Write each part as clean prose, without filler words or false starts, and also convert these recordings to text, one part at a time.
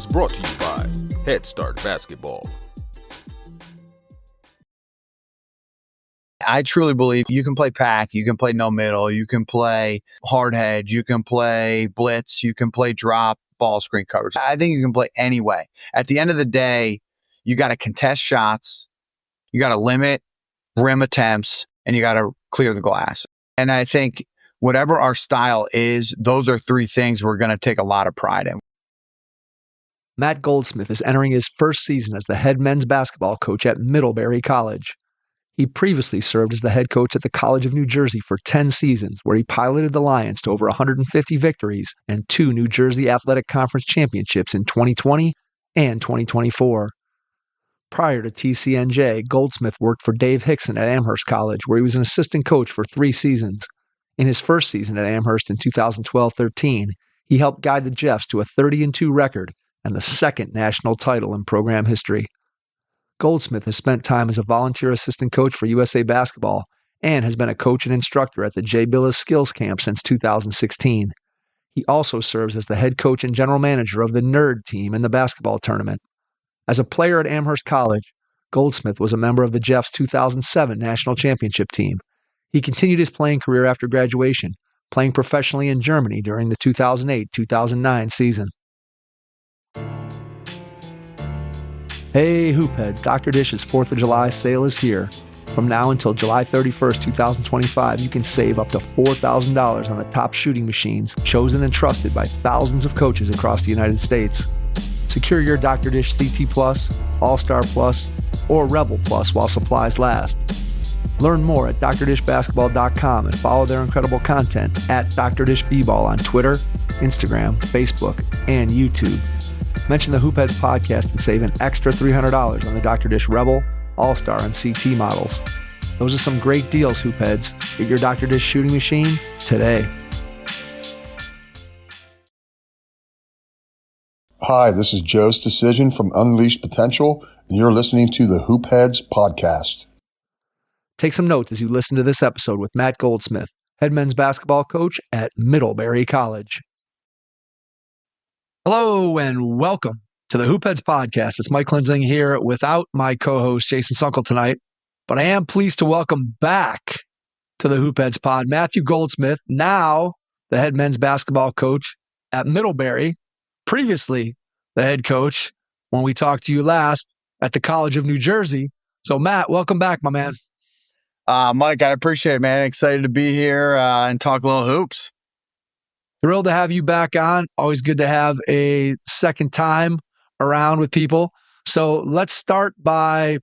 is brought to you by Head Start Basketball. I truly believe you can play pack, you can play no middle, you can play hard hedge, you can play blitz, you can play drop, ball screen coverage. I think you can play any way. At the end of the day, you got to contest shots, you got to limit rim attempts, and you got to clear the glass. And I think whatever our style is, those are three things we're going to take a lot of pride in. Matt Goldsmith is entering his first season as the head men's basketball coach at Middlebury College. He previously served as the head coach at the College of New Jersey for 10 seasons, where he piloted the Lions to over 150 victories and 2 New Jersey Athletic Conference championships in 2020 and 2024. Prior to TCNJ, Goldsmith worked for Dave Hixon at Amherst College, where he was an assistant coach for 3 seasons. In his first season at Amherst in 2012-13, he helped guide the Jeffs to a 30-2 record and the second national title in program history. Goldsmith has spent time as a volunteer assistant coach for USA Basketball and has been a coach and instructor at the Jay Bilas Skills Camp since 2016. He also serves as the head coach and general manager of the Nerd team in the basketball tournament. As a player at Amherst College, Goldsmith was a member of the Jeffs' 2007 national championship team. He continued his playing career after graduation, playing professionally in Germany during the 2008-2009 season. Hey Hoopheads, Dr. Dish's 4th of July sale is here. From now until July 31st, 2025, you can save up to $4,000 on the top shooting machines chosen and trusted by thousands of coaches across the United States. Secure your Dr. Dish CT Plus, All-Star Plus, or Rebel Plus while supplies last. Learn more at drdishbasketball.com and follow their incredible content at Dr. Dish B-Ball on Twitter, Instagram, Facebook, and YouTube. Mention the Hoopheads podcast and save an extra $300 on the Dr. Dish Rebel, All-Star, and CT models. Those are some great deals, Hoopheads. Get your Dr. Dish shooting machine today. Hi, this is Joe's Decision from Unleashed Potential, and you're listening to the Hoopheads podcast. Take some notes as you listen to this episode with Matt Goldsmith, head men's basketball coach at Middlebury College. Hello and welcome to the Hoopheads podcast. It's Mike Linsing here without my co-host Jason Sunkel tonight, but I am pleased to welcome back to the Hoopheads pod Matthew Goldsmith, now the head men's basketball coach at Middlebury, previously the head coach when we talked to you last at the College of New Jersey. So Matt, welcome back, my man. Mike, I appreciate it, man. Excited to be here and talk a little hoops. Thrilled to have you back on. Always good to have a second time around with people. So let's start by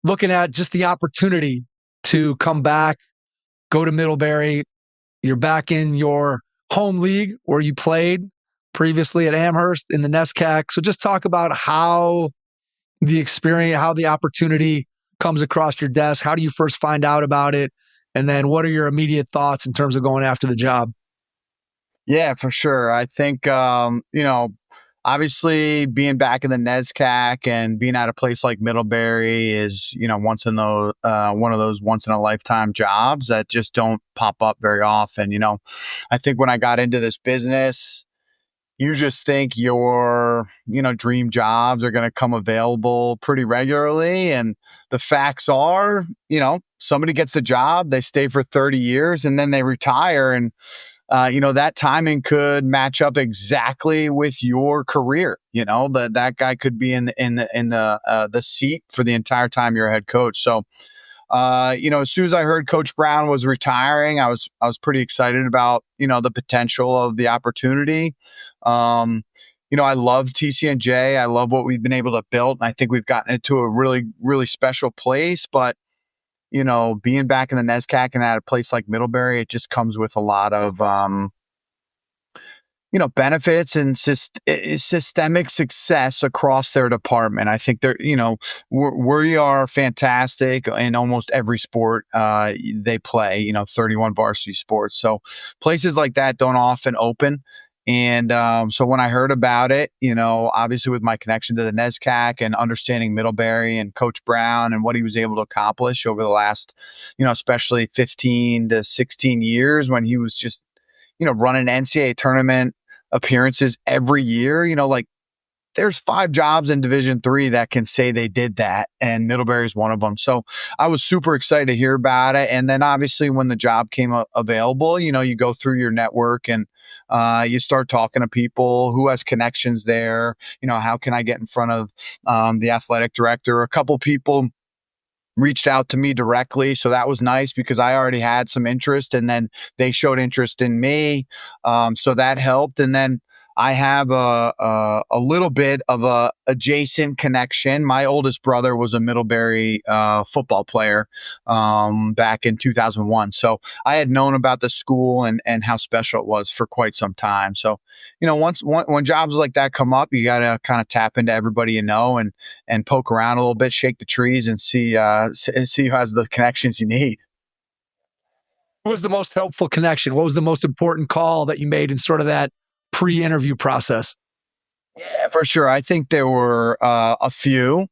looking at just the opportunity to come back, go to Middlebury. You're back in your home league where you played previously at Amherst in the NESCAC. So just talk about how the experience, how the opportunity comes across your desk. How do you first find out about it? And then what are your immediate thoughts in terms of going after the job? Yeah, for sure. I think, obviously being back in the NESCAC and being at a place like Middlebury is, one of those once in a lifetime jobs that just don't pop up very often. I think when I got into this business, you just think your, dream jobs are going to come available pretty regularly. And the facts are, somebody gets the job, they stay for 30 years and then they retire. And that timing could match up exactly with your career. That guy could be in the seat for the entire time you're a head coach. So, as soon as I heard Coach Brown was retiring, I was pretty excited about, the potential of the opportunity. I love TCNJ. I love what we've been able to build. And I think we've gotten it to a really, really special place. But being back in the NESCAC and at a place like Middlebury, it just comes with a lot of, benefits and systemic success across their department. I think they're, we are fantastic in almost every sport they play, 31 varsity sports. So places like that don't often open. And so when I heard about it, obviously with my connection to the NESCAC and understanding Middlebury and Coach Brown and what he was able to accomplish over the last, especially 15 to 16 years when he was just, running NCAA tournament appearances every year, there's 5 jobs in Division III that can say they did that, and Middlebury is one of them. So I was super excited to hear about it. And then obviously when the job came available, you go through your network and you start talking to people who has connections there. How can I get in front of the athletic director? A couple people reached out to me directly. So that was nice because I already had some interest, and then they showed interest in me. So that helped. And then I have a little bit of a adjacent connection. My oldest brother was a Middlebury football player back in 2001. So I had known about the school and how special it was for quite some time. So, when jobs like that come up, you got to kind of tap into everybody and poke around a little bit, shake the trees, and see who has the connections you need. What was the most helpful connection? What was the most important call that you made in sort of that pre-interview process? Yeah, for sure. I think there were a few.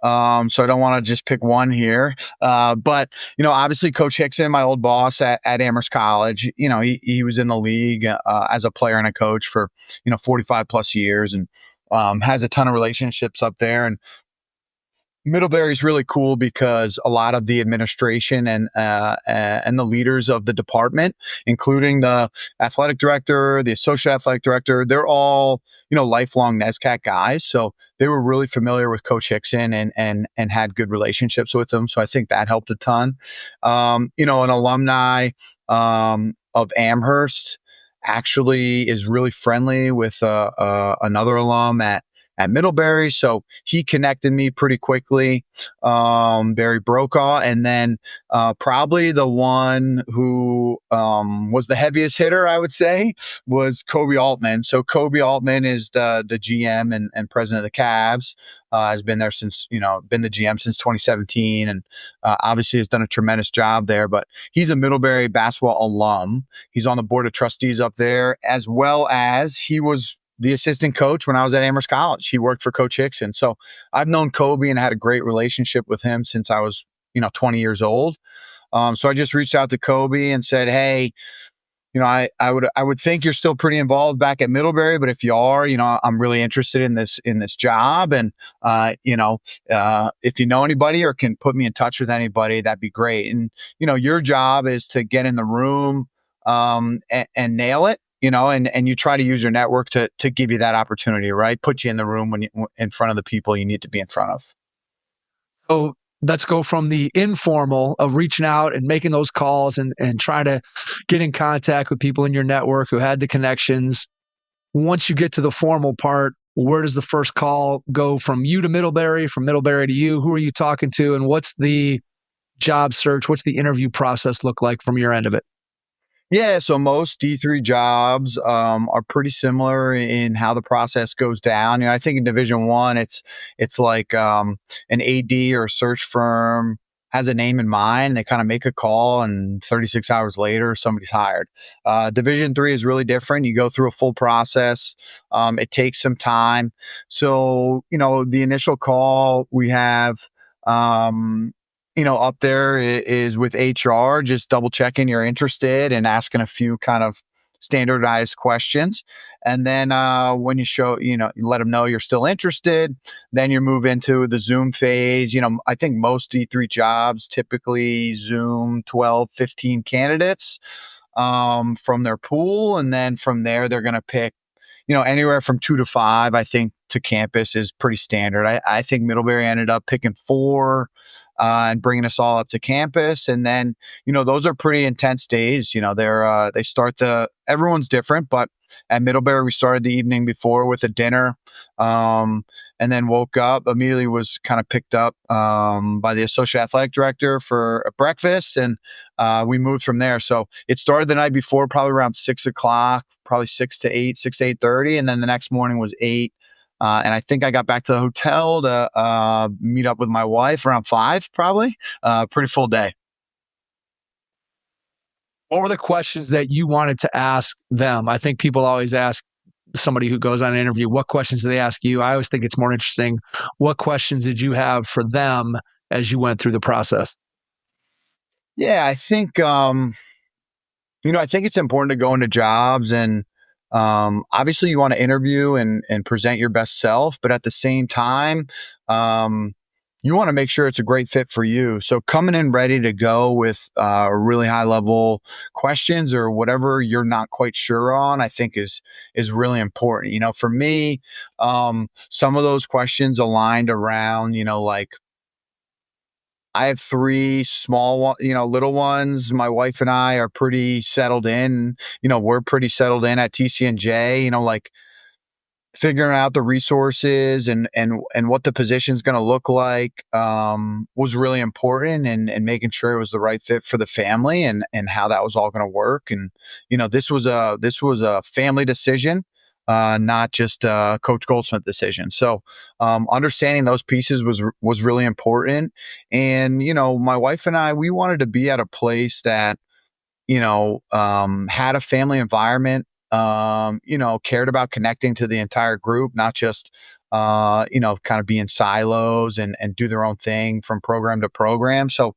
So I don't want to just pick one here. But, obviously Coach Hixon, my old boss at Amherst College, he was in the league as a player and a coach for, 45 plus years, and has a ton of relationships up there. And Middlebury is really cool because a lot of the administration and the leaders of the department, including the athletic director, the associate athletic director, they're all lifelong NESCAC guys. So they were really familiar with Coach Hixon and had good relationships with him. So I think that helped a ton. An alumni of Amherst actually is really friendly with another alum at Middlebury. So he connected me pretty quickly, Barry Brokaw. And then probably the one who was the heaviest hitter, I would say, was Kobe Altman. So Kobe Altman is the GM and president of the Cavs, has been there since, been the GM since 2017, and obviously has done a tremendous job there. But he's a Middlebury basketball alum. He's on the board of trustees up there, as well as he was the assistant coach when I was at Amherst College. He worked for Coach Hixon. So I've known Kobe and had a great relationship with him since I was, 20 years old. So I just reached out to Kobe and said, hey, I would think you're still pretty involved back at Middlebury, but if you are, I'm really interested in this job. And, if you know anybody or can put me in touch with anybody, that'd be great. And, your job is to get in the room and nail it. And you try to use your network to give you that opportunity, right? Put you in the room in front of the people you need to be in front of. So let's go from the informal of reaching out and making those calls and trying to get in contact with people in your network who had the connections. Once you get to the formal part, where does the first call go from you to Middlebury, from Middlebury to you? Who are you talking to? And what's the job search? What's the interview process look like from your end of it? Yeah, so most D3 jobs are pretty similar in how the process goes down. I think in Division I, it's like an AD or a search firm has a name in mind. They kind of make a call, and 36 hours later, somebody's hired. Division III is really different. You go through a full process. It takes some time. So, the initial call we have, up there is with HR, just double checking you're interested and asking a few kind of standardized questions. And then when you let them know you're still interested, then you move into the Zoom phase. I think most D3 jobs typically Zoom 12, 15 candidates from their pool. And then from there, they're going to pick anywhere from 2 to 5, I think, to campus is pretty standard. I think Middlebury ended up picking 4 and bringing us all up to campus. And then, those are pretty intense days. They start everyone's different, but at Middlebury, we started the evening before with a dinner. And then woke up, immediately was kind of picked up by the associate athletic director for a breakfast, and we moved from there. So it started the night before, probably around 6 o'clock, probably 6 to 8:30, and then the next morning was 8. And I think I got back to the hotel to meet up with my wife around 5, probably. Pretty full day. What were the questions that you wanted to ask them? I think people always ask somebody who goes on an interview, what questions do they ask you? I always think it's more interesting. What questions did you have for them as you went through the process? Yeah, I think, I think it's important to go into jobs and Obviously you want to interview and present your best self, but at the same time, you want to make sure it's a great fit for you. So coming in ready to go with really high level questions or whatever you're not quite sure on, I think is really important. For me, some of those questions aligned around, like I have three small, little ones. My wife and I are pretty settled in. We're pretty settled in at TCNJ. Like figuring out the resources and what the position's going to look like was really important, and making sure it was the right fit for the family and how that was all going to work. And this was a family decision, not just a Coach Goldsmith decision. So understanding those pieces was really important. And my wife and I, we wanted to be at a place that had a family environment, cared about connecting to the entire group, not just, kind of be in silos and do their own thing from program to program. So,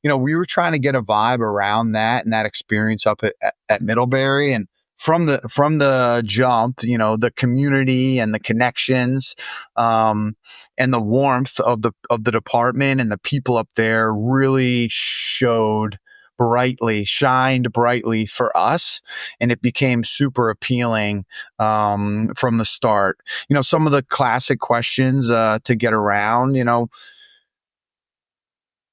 we were trying to get a vibe around that and that experience up at Middlebury. And from the jump, the community and the connections, and the warmth of the department and the people up there really shined brightly for us, and it became super appealing from the start. Some of the classic questions to get around,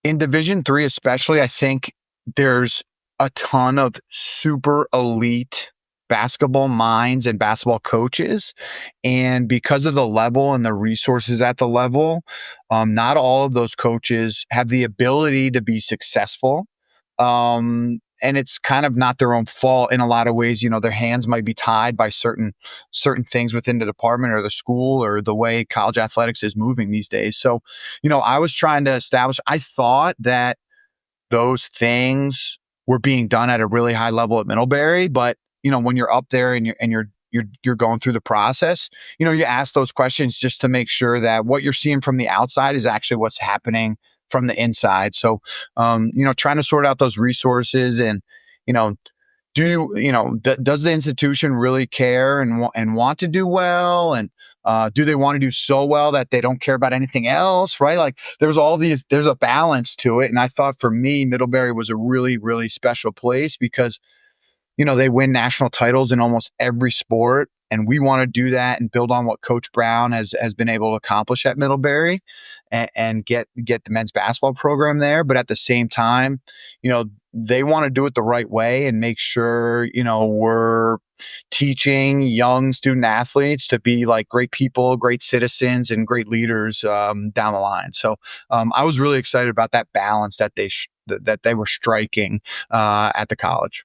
in Division III especially, I think there's a ton of super elite basketball minds and basketball coaches. And because of the level and the resources at the level, not all of those coaches have the ability to be successful. And it's kind of not their own fault in a lot of ways. Their hands might be tied by certain things within the department or the school or the way college athletics is moving these days. So, I was trying to establish, I thought that those things were being done at a really high level at Middlebury, but when you're up there and you're going through the process, you ask those questions just to make sure that what you're seeing from the outside is actually what's happening from the inside. So, trying to sort out those resources and, does the institution really care and want to do well? And do they want to do so well that they don't care about anything else? Right? Like there's a balance to it. And I thought for me, Middlebury was a really, really special place because they win national titles in almost every sport. And we want to do that and build on what Coach Brown has been able to accomplish at Middlebury and get the men's basketball program there. But at the same time, they want to do it the right way and make sure, we're teaching young student athletes to be like great people, great citizens, and great leaders down the line. So I was really excited about that balance that they were striking at the college.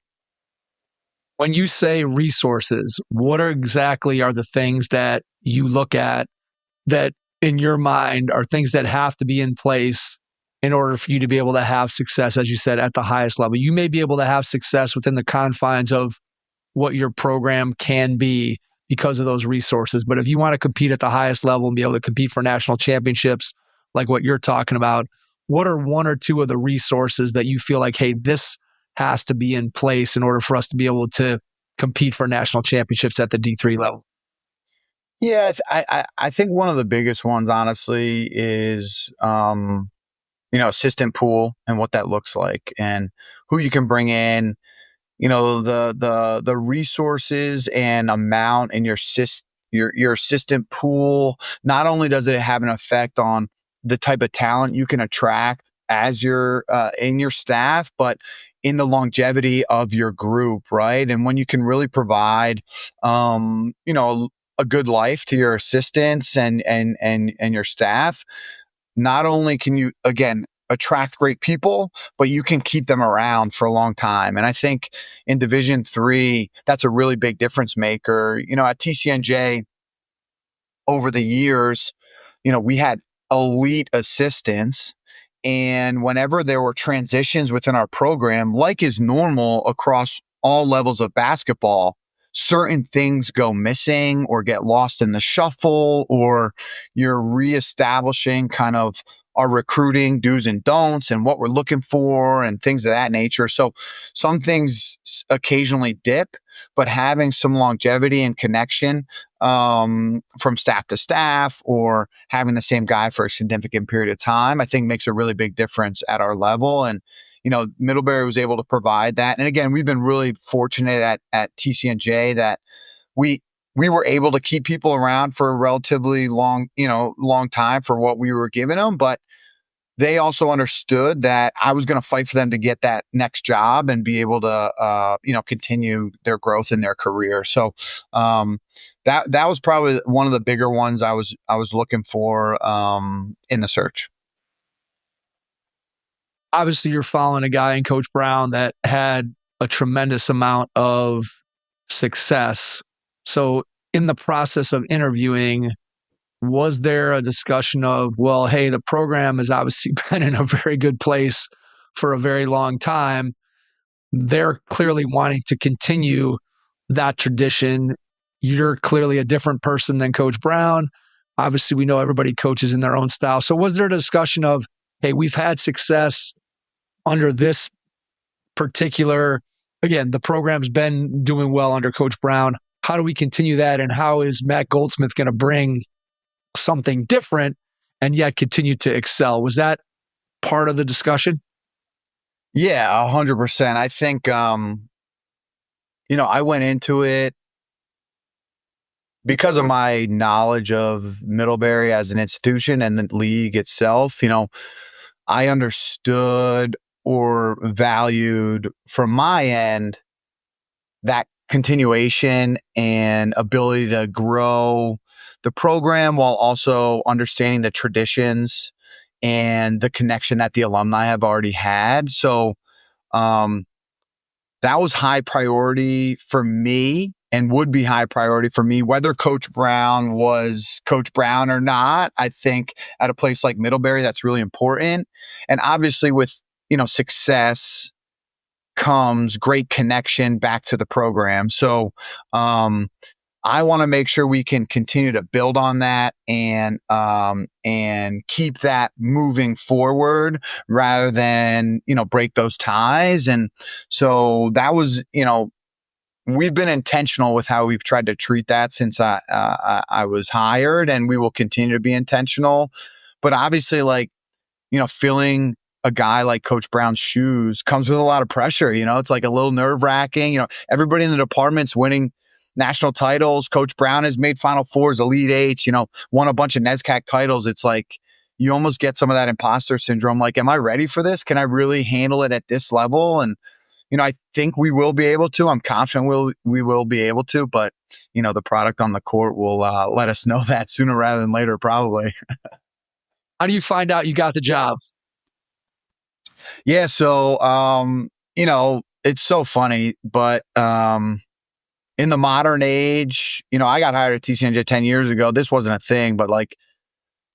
When you say resources, what exactly are the things that you look at that in your mind are things that have to be in place in order for you to be able to have success, as you said, at the highest level? You may be able to have success within the confines of what your program can be because of those resources. But if you want to compete at the highest level and be able to compete for national championships, like what you're talking about, what are one or two of the resources that you feel like, hey, this has to be in place in order for us to be able to compete for national championships at the D3 level? Yeah, I think one of the biggest ones, honestly, is assistant pool and what that looks like and who you can bring in. The resources and amount in your assistant pool. Not only does it have an effect on the type of talent you can attract as your in your staff, but in the longevity of your group, right? And when you can really provide, a good life to your assistants and your staff, not only can you again attract great people, but you can keep them around for a long time. And I think in Division III, that's a really big difference maker. At TCNJ over the years, we had elite assistants. And whenever there were transitions within our program, like is normal across all levels of basketball, certain things go missing or get lost in the shuffle, or you're reestablishing kind of our recruiting do's and don'ts and what we're looking for and things of that nature. So some things occasionally dip. but having some longevity and connection from staff to staff, or having the same guy for a significant period of time, I think makes a really big difference at our level. And Middlebury was able to provide that. And again, we've been really fortunate at TCNJ that we were able to keep people around for a relatively long time for what we were giving them. But they also understood that I was going to fight for them to get that next job and be able to, continue their growth in their career. So that was probably one of the bigger ones I was looking for in the search. Obviously, you're following a guy in Coach Brown that had a tremendous amount of success. So in the process of interviewing, was there a discussion of, well, hey, the program has obviously been in a very good place for a very long time. They're clearly wanting to continue that tradition. You're clearly a different person than Coach Brown. Obviously, we know everybody coaches in their own style. So was there a discussion of, hey, we've had success under this particular, again, the program's been doing well under Coach Brown. How do we continue that? And how is Matt Goldsmith going to bring something different and yet continue to excel? Was that part of the discussion? Yeah, 100%. I think, I went into it because of my knowledge of Middlebury as an institution and the league itself. I understood or valued from my end that continuation and ability to grow the program while also understanding the traditions and the connection that the alumni have already had. So that was high priority for me and would be high priority for me, whether Coach Brown was Coach Brown or not. I think at a place like Middlebury, that's really important. And obviously with, success comes great connection back to the program. So I want to make sure we can continue to build on that and keep that moving forward rather than, break those ties. And so that was, we've been intentional with how we've tried to treat that since I was hired, and we will continue to be intentional. But obviously, filling a guy like Coach Brown's shoes comes with a lot of pressure. It's like a little nerve wracking. Everybody in the department's winning national titles. Coach Brown has made Final Fours, Elite Eights, won a bunch of NESCAC titles. It's like you almost get some of that imposter syndrome. Like, am I ready for this? Can I really handle it at this level? And, I think we will be able to. I'm confident we will be able to, but, the product on the court will let us know that sooner rather than later, probably. How do you find out you got the job? Yeah. So, it's so funny, but in the modern age, I got hired at TCNJ 10 years ago. This wasn't a thing, but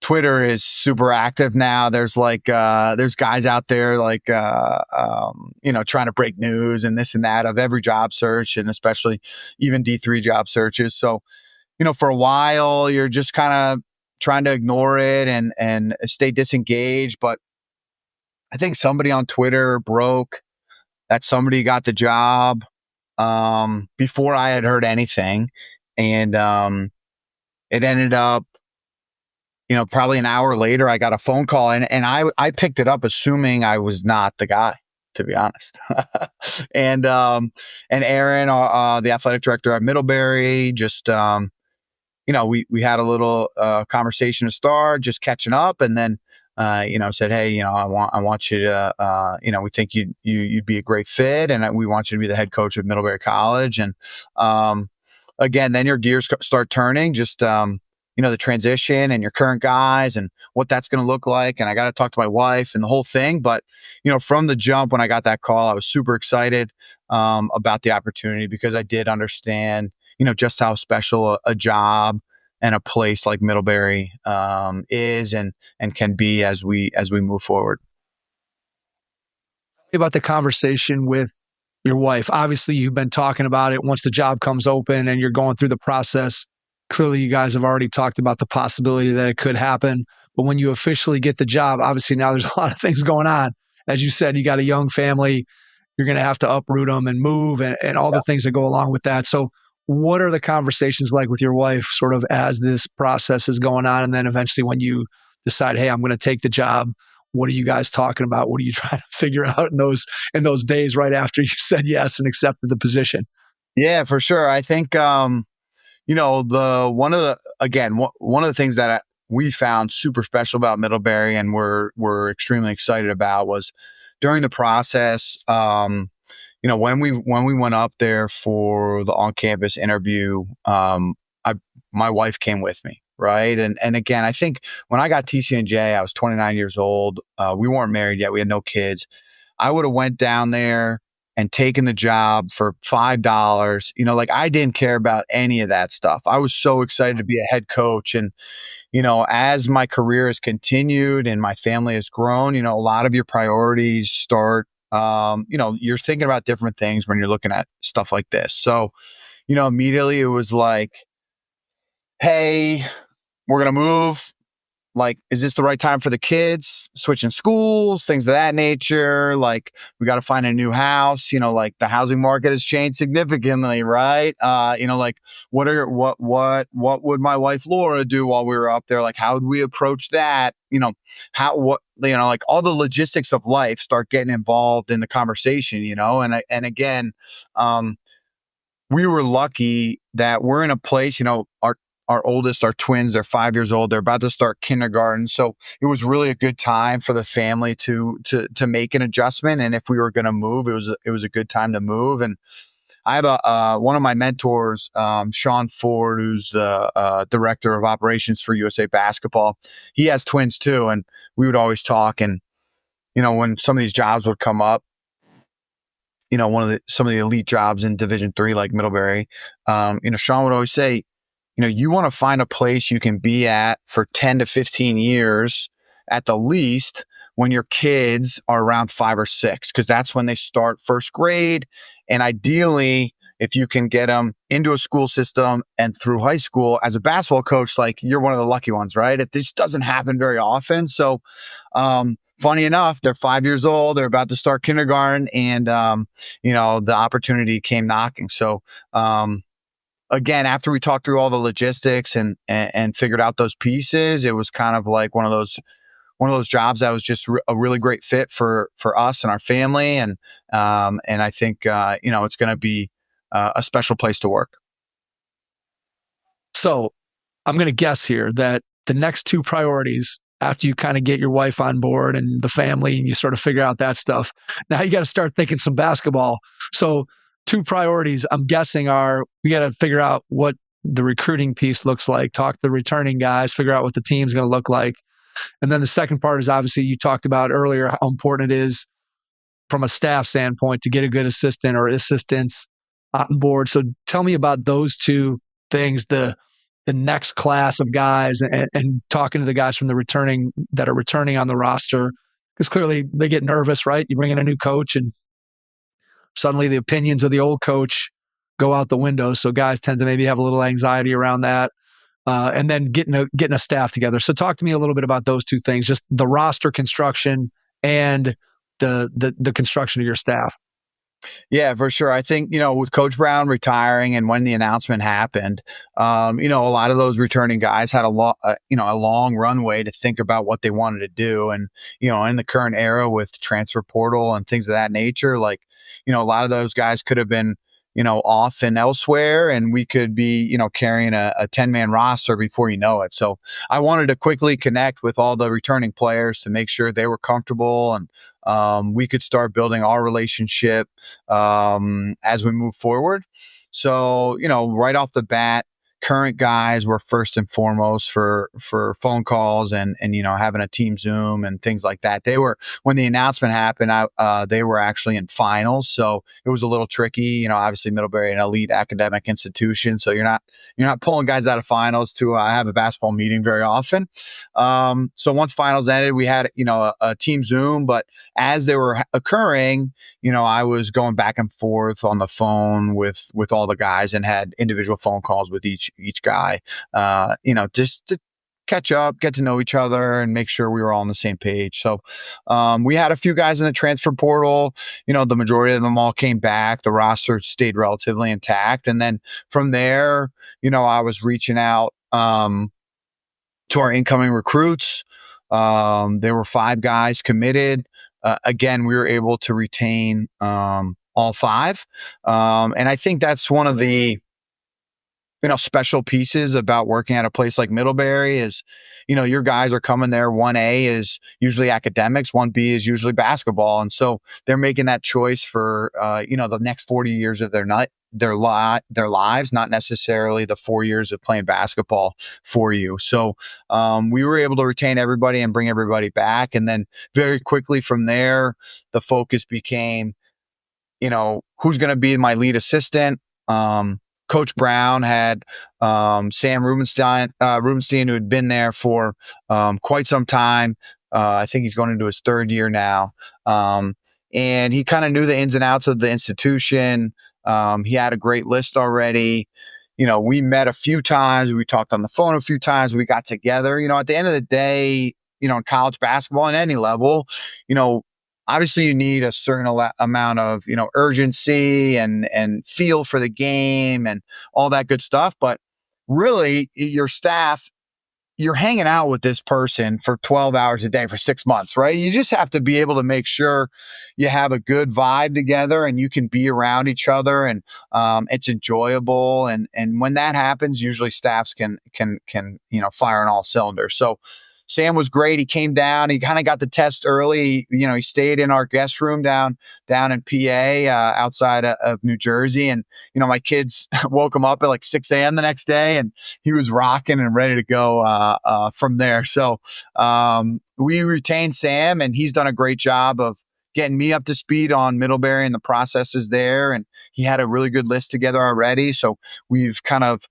Twitter is super active now. There's there's guys out there trying to break news and this and that of every job search, and especially even D3 job searches. So, for a while you're just kind of trying to ignore it and stay disengaged. But I think somebody on Twitter broke that somebody got the job before I had heard anything. And it ended up, probably an hour later, I got a phone call and I picked it up assuming I was not the guy, to be honest. and Aaron, the athletic director at Middlebury, just, we had a little conversation to start, just catching up, and then said, hey, I want you to, we think you'd be a great fit, and we want you to be the head coach of Middlebury College. And again, then your gears start turning, just the transition and your current guys and what that's going to look like. And I got to talk to my wife and the whole thing. But from the jump, when I got that call, I was super excited about the opportunity, because I did understand just how special a job and a place like Middlebury is and can be as we move forward. About the conversation with your wife. Obviously, you've been talking about it once the job comes open and you're going through the process. Clearly, you guys have already talked about the possibility that it could happen. But when you officially get the job, obviously now there's a lot of things going on. As you said, you got a young family. you're going to have to uproot them and move and all the things that go along with that. So what are the conversations like with your wife sort of as this process is going on? And then eventually when you decide, hey, I'm going to take the job, what are you guys talking about? What are you trying to figure out in those days right after you said yes and accepted the position? Yeah, for sure. I think, one of the things that we found super special about Middlebury and we're extremely excited about was during the process, when we went up there for the on-campus interview, my wife came with me, right? And again, I think when I got TCNJ, I was 29 years old. We weren't married yet. We had no kids. I would have went down there and taken the job for $5. I didn't care about any of that stuff. I was so excited to be a head coach. And, as my career has continued and my family has grown, a lot of your priorities start, you're thinking about different things when you're looking at stuff like this. So, immediately it was like, hey, we're going to move. Like, is this the right time for the kids? Switching schools, things of that nature. Like, we got to find a new house. The housing market has changed significantly, right? What would my wife Laura do while we were up there? Like, how would we approach that? All the logistics of life start getting involved in the conversation. And again, we were lucky that we're in a place. Our oldest, our twins, they're 5 years old. They're about to start kindergarten. So it was really a good time for the family to make an adjustment. And if we were going to move, it was a good time to move. And I have one of my mentors, Sean Ford, who's the director of operations for USA Basketball. He has twins too. And we would always talk. And, when some of these jobs would come up, some of the elite jobs in Division III, like Middlebury, Sean would always say, you want to find a place you can be at for 10 to 15 years at the least when your kids are around 5 or 6, because that's when they start first grade. And ideally, if you can get them into a school system and through high school as a basketball coach, like you're one of the lucky ones, right? It just doesn't happen very often. So, funny enough, they're 5 years old. They're about to start kindergarten and, the opportunity came knocking. So, again, after we talked through all the logistics and figured out those pieces, it was kind of like one of those jobs that was just a really great fit for us and our family. And I think, it's going to be a special place to work. So I'm going to guess here that the next two priorities after you kind of get your wife on board and the family and you sort of figure out that stuff, now you got to start thinking some basketball. So two priorities, I'm guessing, are we got to figure out what the recruiting piece looks like, talk to the returning guys, figure out what the team's going to look like. And then the second part is obviously you talked about earlier how important it is from a staff standpoint to get a good assistant or assistants on board. So tell me about those two things, the next class of guys and talking to the guys from that are returning on the roster, because clearly they get nervous, right? You bring in a new coach and suddenly the opinions of the old coach go out the window. So guys tend to maybe have a little anxiety around that. And then getting a staff together. So talk to me a little bit about those two things, just the roster construction and the construction of your staff. Yeah, for sure. I think, with Coach Brown retiring and when the announcement happened, a lot of those returning guys had a long runway to think about what they wanted to do. And, in the current era with transfer portal and things of that nature, like, a lot of those guys could have been, off and elsewhere, and we could be, carrying a 10-man roster before you know it. So I wanted to quickly connect with all the returning players to make sure they were comfortable and we could start building our relationship as we move forward. So, right off the bat, current guys were first and foremost for phone calls and having a team Zoom and things like that. They were, when the announcement happened, they were actually in finals, so it was a little tricky. Obviously Middlebury, an elite academic institution, so you're not pulling guys out of finals to have a basketball meeting very often. So once finals ended, we had a team Zoom, but as they were occurring, I was going back and forth on the phone with all the guys and had individual phone calls with each guy, just to catch up, get to know each other, and make sure we were all on the same page. So we had a few guys in the transfer portal. The majority of them all came back. The roster stayed relatively intact. And then from there, I was reaching out to our incoming recruits. There were 5 guys committed. Again, we were able to retain all 5. And I think that's one of the special pieces about working at a place like Middlebury is, your guys are coming there. 1A is usually academics. 1B is usually basketball. And so they're making that choice for, the next 40 years of their lives, not necessarily the 4 years of playing basketball for you. So we were able to retain everybody and bring everybody back. And then very quickly from there, the focus became, who's going to be my lead assistant. Coach Brown had Sam Rubenstein, who had been there for quite some time. I think he's going into his 3rd year now. And he kind of knew the ins and outs of the institution. He had a great list already. We met a few times. We talked on the phone a few times. We got together. At the end of the day, in college basketball at any level, obviously you need a certain amount of, urgency and feel for the game and all that good stuff. But really your staff, you're hanging out with this person for 12 hours a day for 6 months, right? You just have to be able to make sure you have a good vibe together and you can be around each other and it's enjoyable. And when that happens, usually staffs can fire on all cylinders. So Sam was great. He came down. He kind of got the test early. He stayed in our guest room down in PA outside of New Jersey. And, my kids woke him up at like 6 a.m. the next day and he was rocking and ready to go from there. So we retained Sam and he's done a great job of getting me up to speed on Middlebury and the processes there. And he had a really good list together already. So we've kind of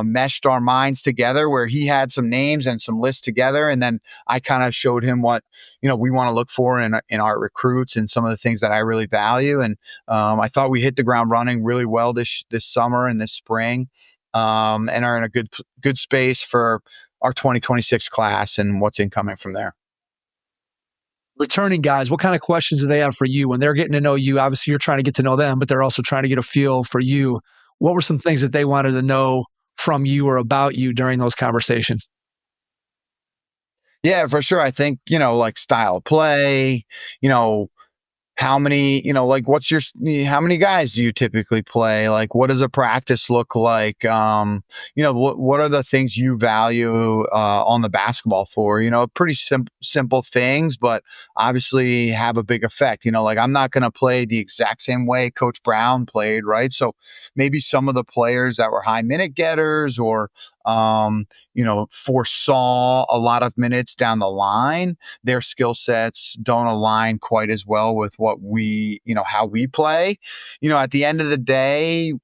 meshed our minds together where he had some names and some lists together. And then I kind of showed him what, we want to look for in our recruits and some of the things that I really value. And I thought we hit the ground running really well this summer and this spring and are in a good space for our 2026 class and what's incoming from there. Returning guys, what kind of questions do they have for you when they're getting to know you? Obviously, you're trying to get to know them, but they're also trying to get a feel for you. What were some things that they wanted to know from you or about you during those conversations? Yeah, for sure. I think, like style of play, how many, how many guys do you typically play? Like, what does a practice look like? What are the things you value on the basketball floor? Pretty simple things, but obviously have a big effect. Like I'm not going to play the exact same way Coach Brown played, right? So maybe some of the players that were high minute getters or, foresaw a lot of minutes down the line, their skill sets don't align quite as well with what we, how we play. At the end of the day,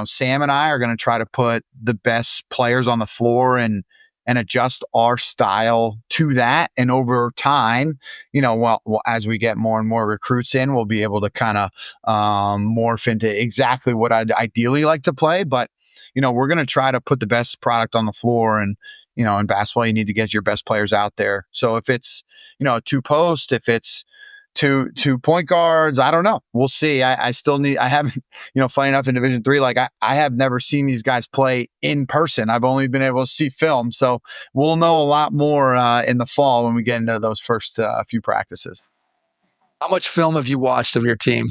Sam and I are going to try to put the best players on the floor and adjust our style to that. And over time, as we get more and more recruits in, we'll be able to kind of morph into exactly what I'd ideally like to play. But, we're going to try to put the best product on the floor. And, in basketball, you need to get your best players out there. So if it's, a 2-post, if it's two point guards, I don't know. We'll see. I haven't, funny enough in Division III, like I have never seen these guys play in person. I've only been able to see film. So we'll know a lot more in the fall when we get into those first few practices. How much film have you watched of your team?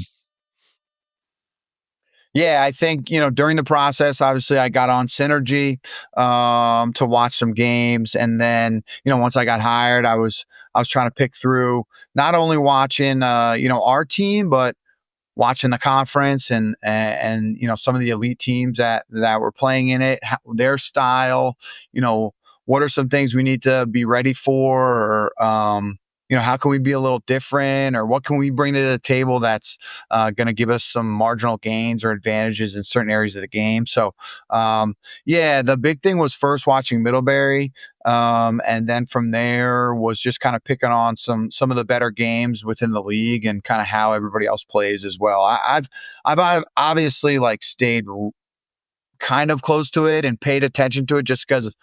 Yeah, I think, during the process, obviously I got on Synergy to watch some games. And then, once I got hired, I was trying to pick through not only watching, our team, but watching the conference and some of the elite teams that were playing in it, their style, what are some things we need to be ready for, or, how can we be a little different, or what can we bring to the table that's going to give us some marginal gains or advantages in certain areas of the game. So, the big thing was first watching Middlebury. And then from there was just kind of picking on some of the better games within the league and kind of how everybody else plays as well. I've obviously stayed kind of close to it and paid attention to it just because,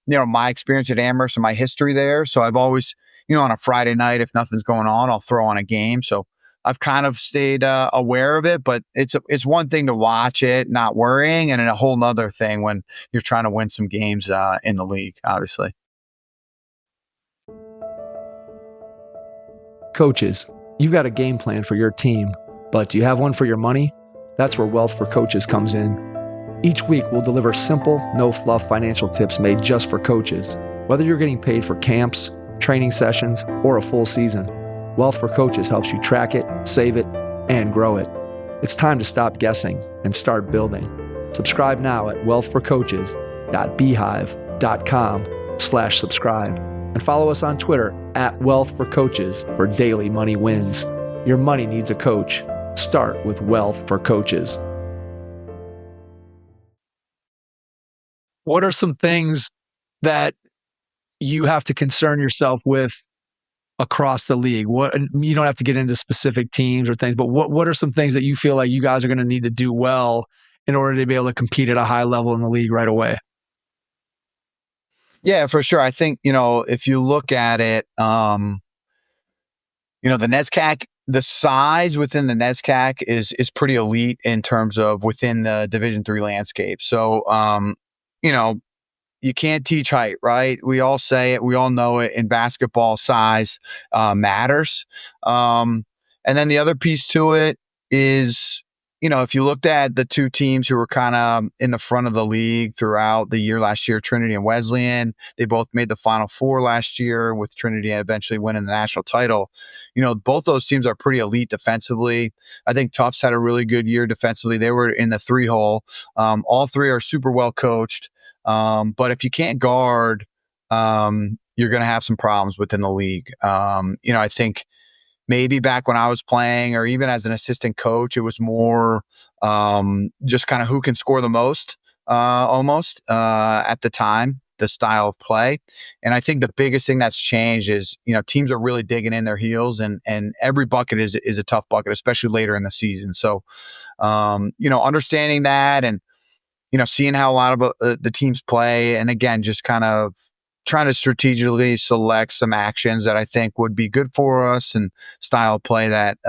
my experience at Amherst and my history there. So I've always, on a Friday night, if nothing's going on, I'll throw on a game. So I've kind of stayed aware of it, but it's one thing to watch it, not worrying, and a whole nother thing when you're trying to win some games in the league, obviously. Coaches, you've got a game plan for your team, but do you have one for your money? That's where Wealth for Coaches comes in. Each week, we'll deliver simple, no-fluff financial tips made just for coaches. Whether you're getting paid for camps, training sessions, or a full season, Wealth for Coaches helps you track it, save it, and grow it. It's time to stop guessing and start building. Subscribe now at wealthforcoaches.beehive.com/subscribe and follow us on Twitter @wealthforcoaches for daily money wins. Your money needs a coach. Start with Wealth for Coaches. What are some things that you have to concern yourself with across the league? You don't have to get into specific teams or things, but what are some things that you feel like you guys are going to need to do well in order to be able to compete at a high level in the league right away? Yeah, for sure. I think, if you look at it, the NESCAC, the size within the NESCAC is pretty elite in terms of within the Division III landscape. So, you can't teach height, right? We all say it. We all know it. In basketball, size matters. And then the other piece to it is, if you looked at the two teams who were kind of in the front of the league throughout the year last year, Trinity and Wesleyan, they both made the Final Four last year, with Trinity eventually winning the national title. Both those teams are pretty elite defensively. I think Tufts had a really good year defensively. They were in the 3-hole. All three are super well coached. But if you can't guard, you're going to have some problems within the league. I think maybe back when I was playing, or even as an assistant coach, it was more just kind of who can score the most, almost at the time, the style of play. And I think the biggest thing that's changed is, teams are really digging in their heels, and every bucket is a tough bucket, especially later in the season. So, understanding that and, seeing how a lot of the teams play, and again, just kind of trying to strategically select some actions that I think would be good for us, and style of play that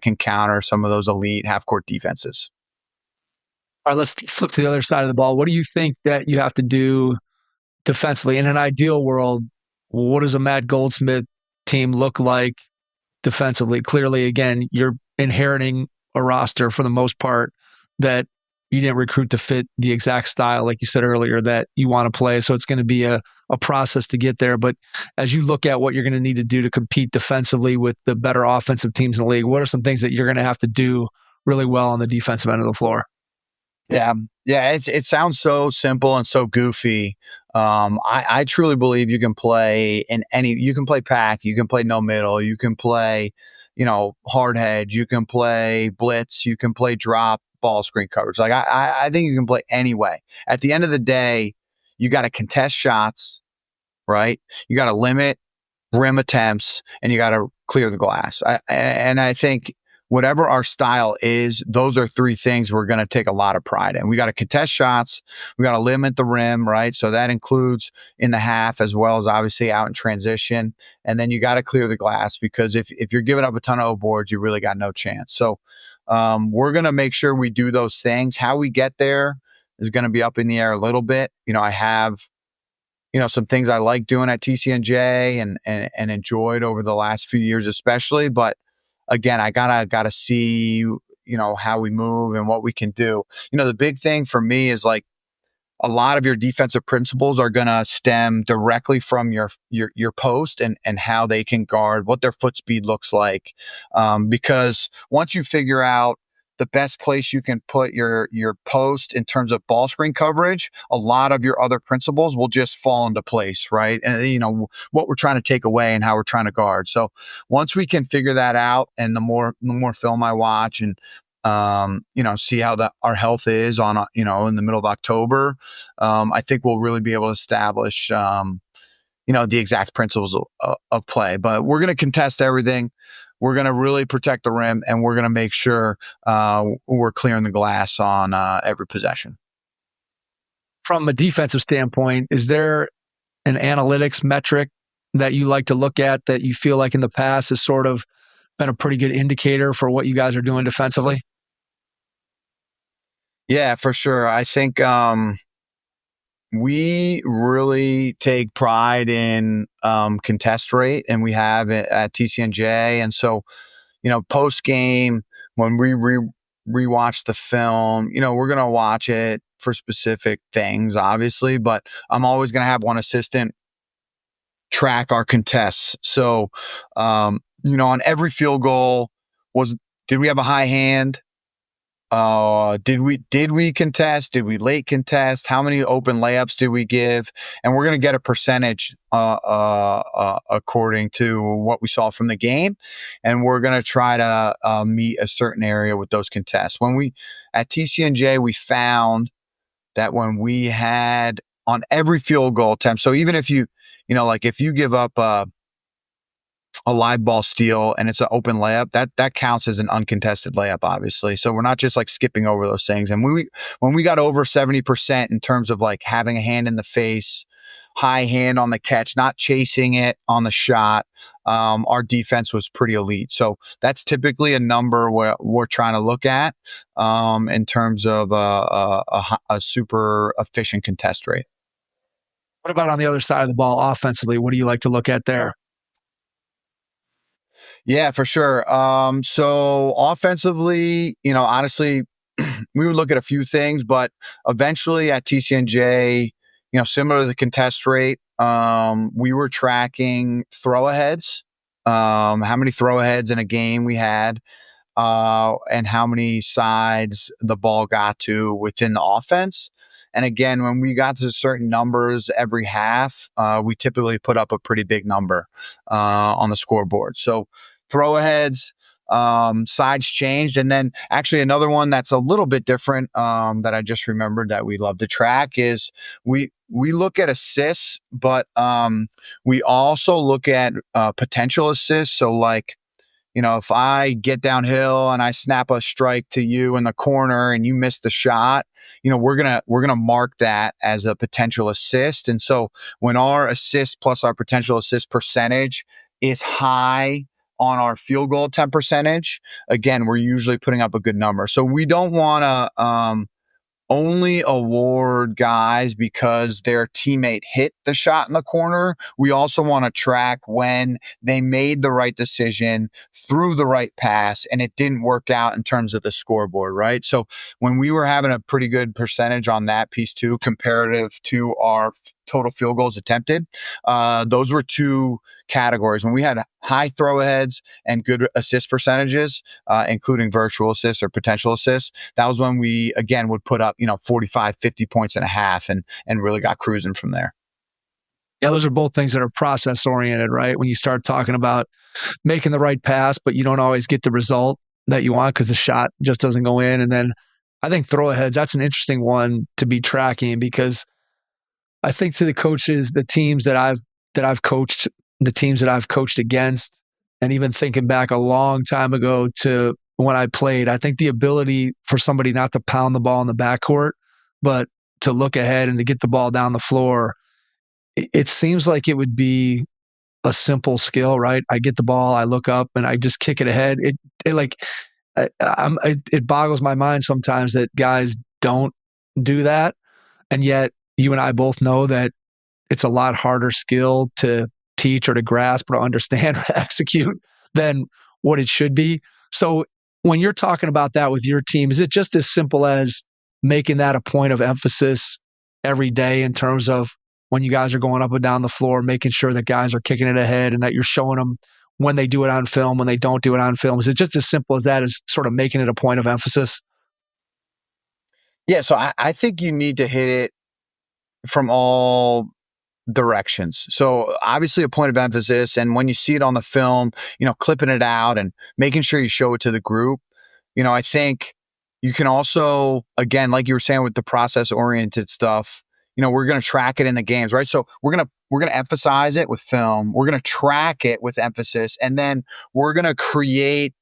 can counter some of those elite half-court defenses. All right, let's flip to the other side of the ball. What do you think that you have to do defensively? In an ideal world, what does a Matt Goldsmith team look like defensively? Clearly, again, you're inheriting a roster for the most part that you didn't recruit to fit the exact style, like you said earlier, that you want to play. So it's going to be a process to get there. But as you look at what you're going to need to do to compete defensively with the better offensive teams in the league, what are some things that you're going to have to do really well on the defensive end of the floor? Yeah. It sounds so simple and so goofy. I truly believe you can play you can play pack, you can play no middle, you can play, hard hedge, you can play blitz, you can play drop ball screen coverage. Like I think you can play any way. At the end of the day, you got to contest shots, right? You got to limit rim attempts, and you got to clear the glass. I think whatever our style is, those are three things we're going to take a lot of pride in. We got to contest shots. We got to limit the rim, right? So that includes in the half as well as obviously out in transition. And then you got to clear the glass, because if you're giving up a ton of boards, you really got no chance. So we're going to make sure we do those things. How we get there is going to be up in the air a little bit. I have, some things I like doing at TCNJ and enjoyed over the last few years, especially. But again, I gotta see, how we move and what we can do. The big thing for me is like a lot of your defensive principles are going to stem directly from your post and how they can guard, what their foot speed looks like. Because once you figure out the best place you can put your post in terms of ball screen coverage, a lot of your other principles will just fall into place, right? And what we're trying to take away and how we're trying to guard. So once we can figure that out, and the more film I watch and see how our health is on, in the middle of October, I think we'll really be able to establish, the exact principles of play. But we're going to contest everything. We're going to really protect the rim, and we're going to make sure we're clearing the glass on every possession. From a defensive standpoint, is there an analytics metric that you like to look at that you feel like in the past has sort of been a pretty good indicator for what you guys are doing defensively? Yeah, for sure. I think we really take pride in contest rate, and we have it at TCNJ. And so, post game, when we rewatch the film, we're going to watch it for specific things, obviously, but I'm always going to have one assistant track our contests. So, on every field goal, did we have a high hand? Did we contest? Did we late contest? How many open layups did we give? And we're going to get a percentage according to what we saw from the game, and we're going to try to meet a certain area with those contests. At TCNJ, we found that when we had on every field goal attempt, so even if if you give up a live ball steal and it's an open layup, that counts as an uncontested layup, obviously. So we're not just like skipping over those things. And when we got over 70% in terms of like having a hand in the face, high hand on the catch, not chasing it on the shot, our defense was pretty elite. So that's typically a number where we're trying to look at in terms of a super efficient contest rate. What about on the other side of the ball offensively? What do you like to look at there? Yeah, for sure. So offensively, honestly, we would look at a few things, but eventually at TCNJ, similar to the contest rate, we were tracking throw aheads, how many throw aheads in a game we had, and how many sides the ball got to within the offense. And again, when we got to certain numbers every half, we typically put up a pretty big number on the scoreboard. So throw aheads, sides changed. And then actually another one that's a little bit different that I just remembered that we love to track is we look at assists, but we also look at potential assists. So like, if I get downhill and I snap a strike to you in the corner and you miss the shot, we're gonna mark that as a potential assist. And so when our assist plus our potential assist percentage is high on our field goal attempt percentage, again, we're usually putting up a good number. So we don't want to only award guys because their teammate hit the shot in the corner. We also want to track when they made the right decision, threw the right pass, and it didn't work out in terms of the scoreboard, right? So when we were having a pretty good percentage on that piece too, comparative to our total field goals attempted, those were two categories. When we had high throw aheads and good assist percentages, including virtual assists or potential assists, that was when we, again, would put up, 45, 50 points and a half and really got cruising from there. Yeah, those are both things that are process oriented, right? When you start talking about making the right pass, but you don't always get the result that you want because the shot just doesn't go in. And then I think throw aheads, that's an interesting one to be tracking because I think to the coaches, the teams that I've coached, the teams that I've coached against, and even thinking back a long time ago to when I played, I think the ability for somebody not to pound the ball in the backcourt, but to look ahead and to get the ball down the floor, it seems like it would be a simple skill, right? I get the ball, I look up, and I just kick it ahead. It boggles my mind sometimes that guys don't do that, and yet you and I both know that it's a lot harder skill to teach or to grasp or to understand or to execute than what it should be. So when you're talking about that with your team, is it just as simple as making that a point of emphasis every day in terms of when you guys are going up and down the floor, making sure that guys are kicking it ahead and that you're showing them when they do it on film, when they don't do it on film? Is it just as simple as that, as sort of making it a point of emphasis? Yeah, so I think you need to hit it from all directions. So obviously a point of emphasis, and when you see it on the film, clipping it out and making sure you show it to the group. I think you can also, again, like you were saying with the process oriented stuff, we're going to track it in the games, right? So we're going to emphasize it with film. We're going to track it with emphasis, and then we're going to create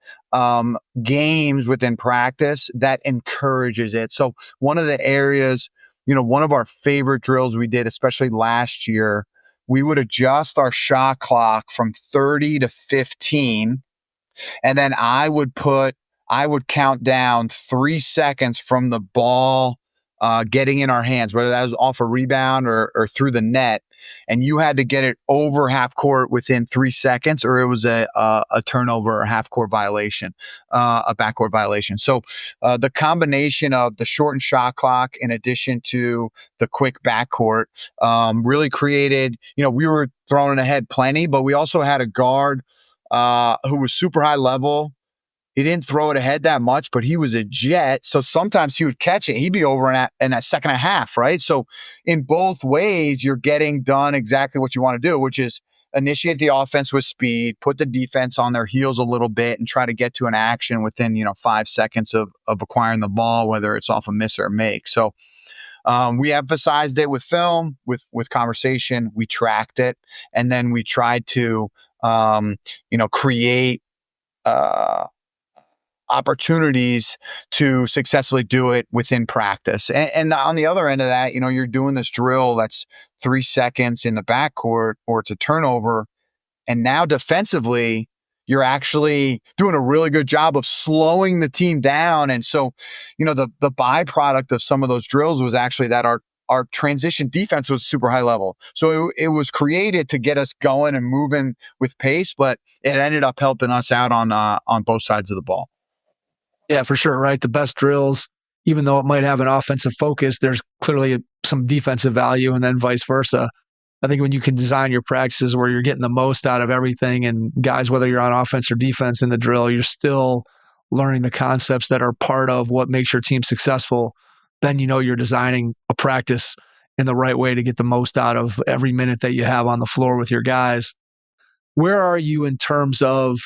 games within practice that encourages it. So one of the areas, one of our favorite drills we did, especially last year, we would adjust our shot clock from 30 to 15. And then I would count down 3 seconds from the ball getting in our hands, whether that was off a rebound or through the net. And you had to get it over half court within 3 seconds, or it was a turnover or half court violation, a backcourt violation. So the combination of the shortened shot clock in addition to the quick backcourt really created, we were throwing ahead plenty, but we also had a guard who was super high level. He didn't throw it ahead that much, but he was a jet. So sometimes he would catch it. He'd be over in a second and a half, right? So in both ways, you're getting done exactly what you want to do, which is initiate the offense with speed, put the defense on their heels a little bit, and try to get to an action within 5 seconds of acquiring the ball, whether it's off a miss or a make. So we emphasized it with film, with conversation. We tracked it, and then we tried to create opportunities to successfully do it within practice. And on the other end of that, you're doing this drill that's 3 seconds in the backcourt, or it's a turnover. And now defensively, you're actually doing a really good job of slowing the team down. And so, the byproduct of some of those drills was actually that our transition defense was super high level. So it was created to get us going and moving with pace, but it ended up helping us out on both sides of the ball. Yeah, for sure, right? The best drills, even though it might have an offensive focus, there's clearly some defensive value, and then vice versa. I think when you can design your practices where you're getting the most out of everything, and guys, whether you're on offense or defense in the drill, you're still learning the concepts that are part of what makes your team successful, then you're designing a practice in the right way to get the most out of every minute that you have on the floor with your guys. Where are you in terms of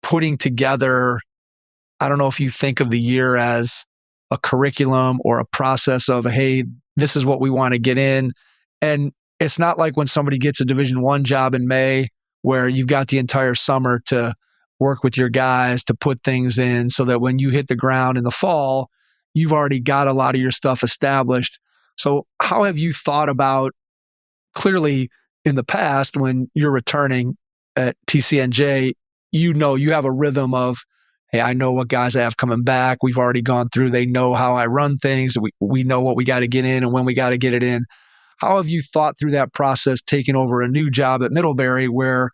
putting together, I don't know if you think of the year as a curriculum or a process of, hey, this is what we want to get in. And it's not like when somebody gets a Division I job in May where you've got the entire summer to work with your guys to put things in so that when you hit the ground in the fall, you've already got a lot of your stuff established. So how have you thought about, clearly in the past when you're returning at TCNJ, you have a rhythm of, hey, I know what guys I have coming back. We've already gone through. They know how I run things. We know what we got to get in and when we got to get it in. How have you thought through that process, taking over a new job at Middlebury where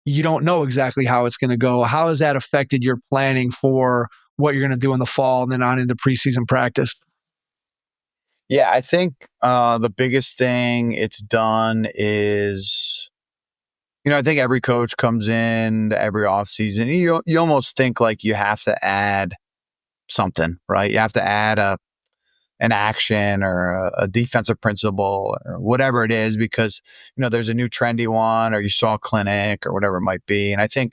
you don't know exactly how it's going to go? How has that affected your planning for what you're going to do in the fall and then on into preseason practice? Yeah, I think the biggest thing it's done is, I think every coach comes in to every offseason. You almost think like you have to add something, right? You have to add an action or a defensive principle or whatever it is because, there's a new trendy one or you saw a clinic or whatever it might be. And I think,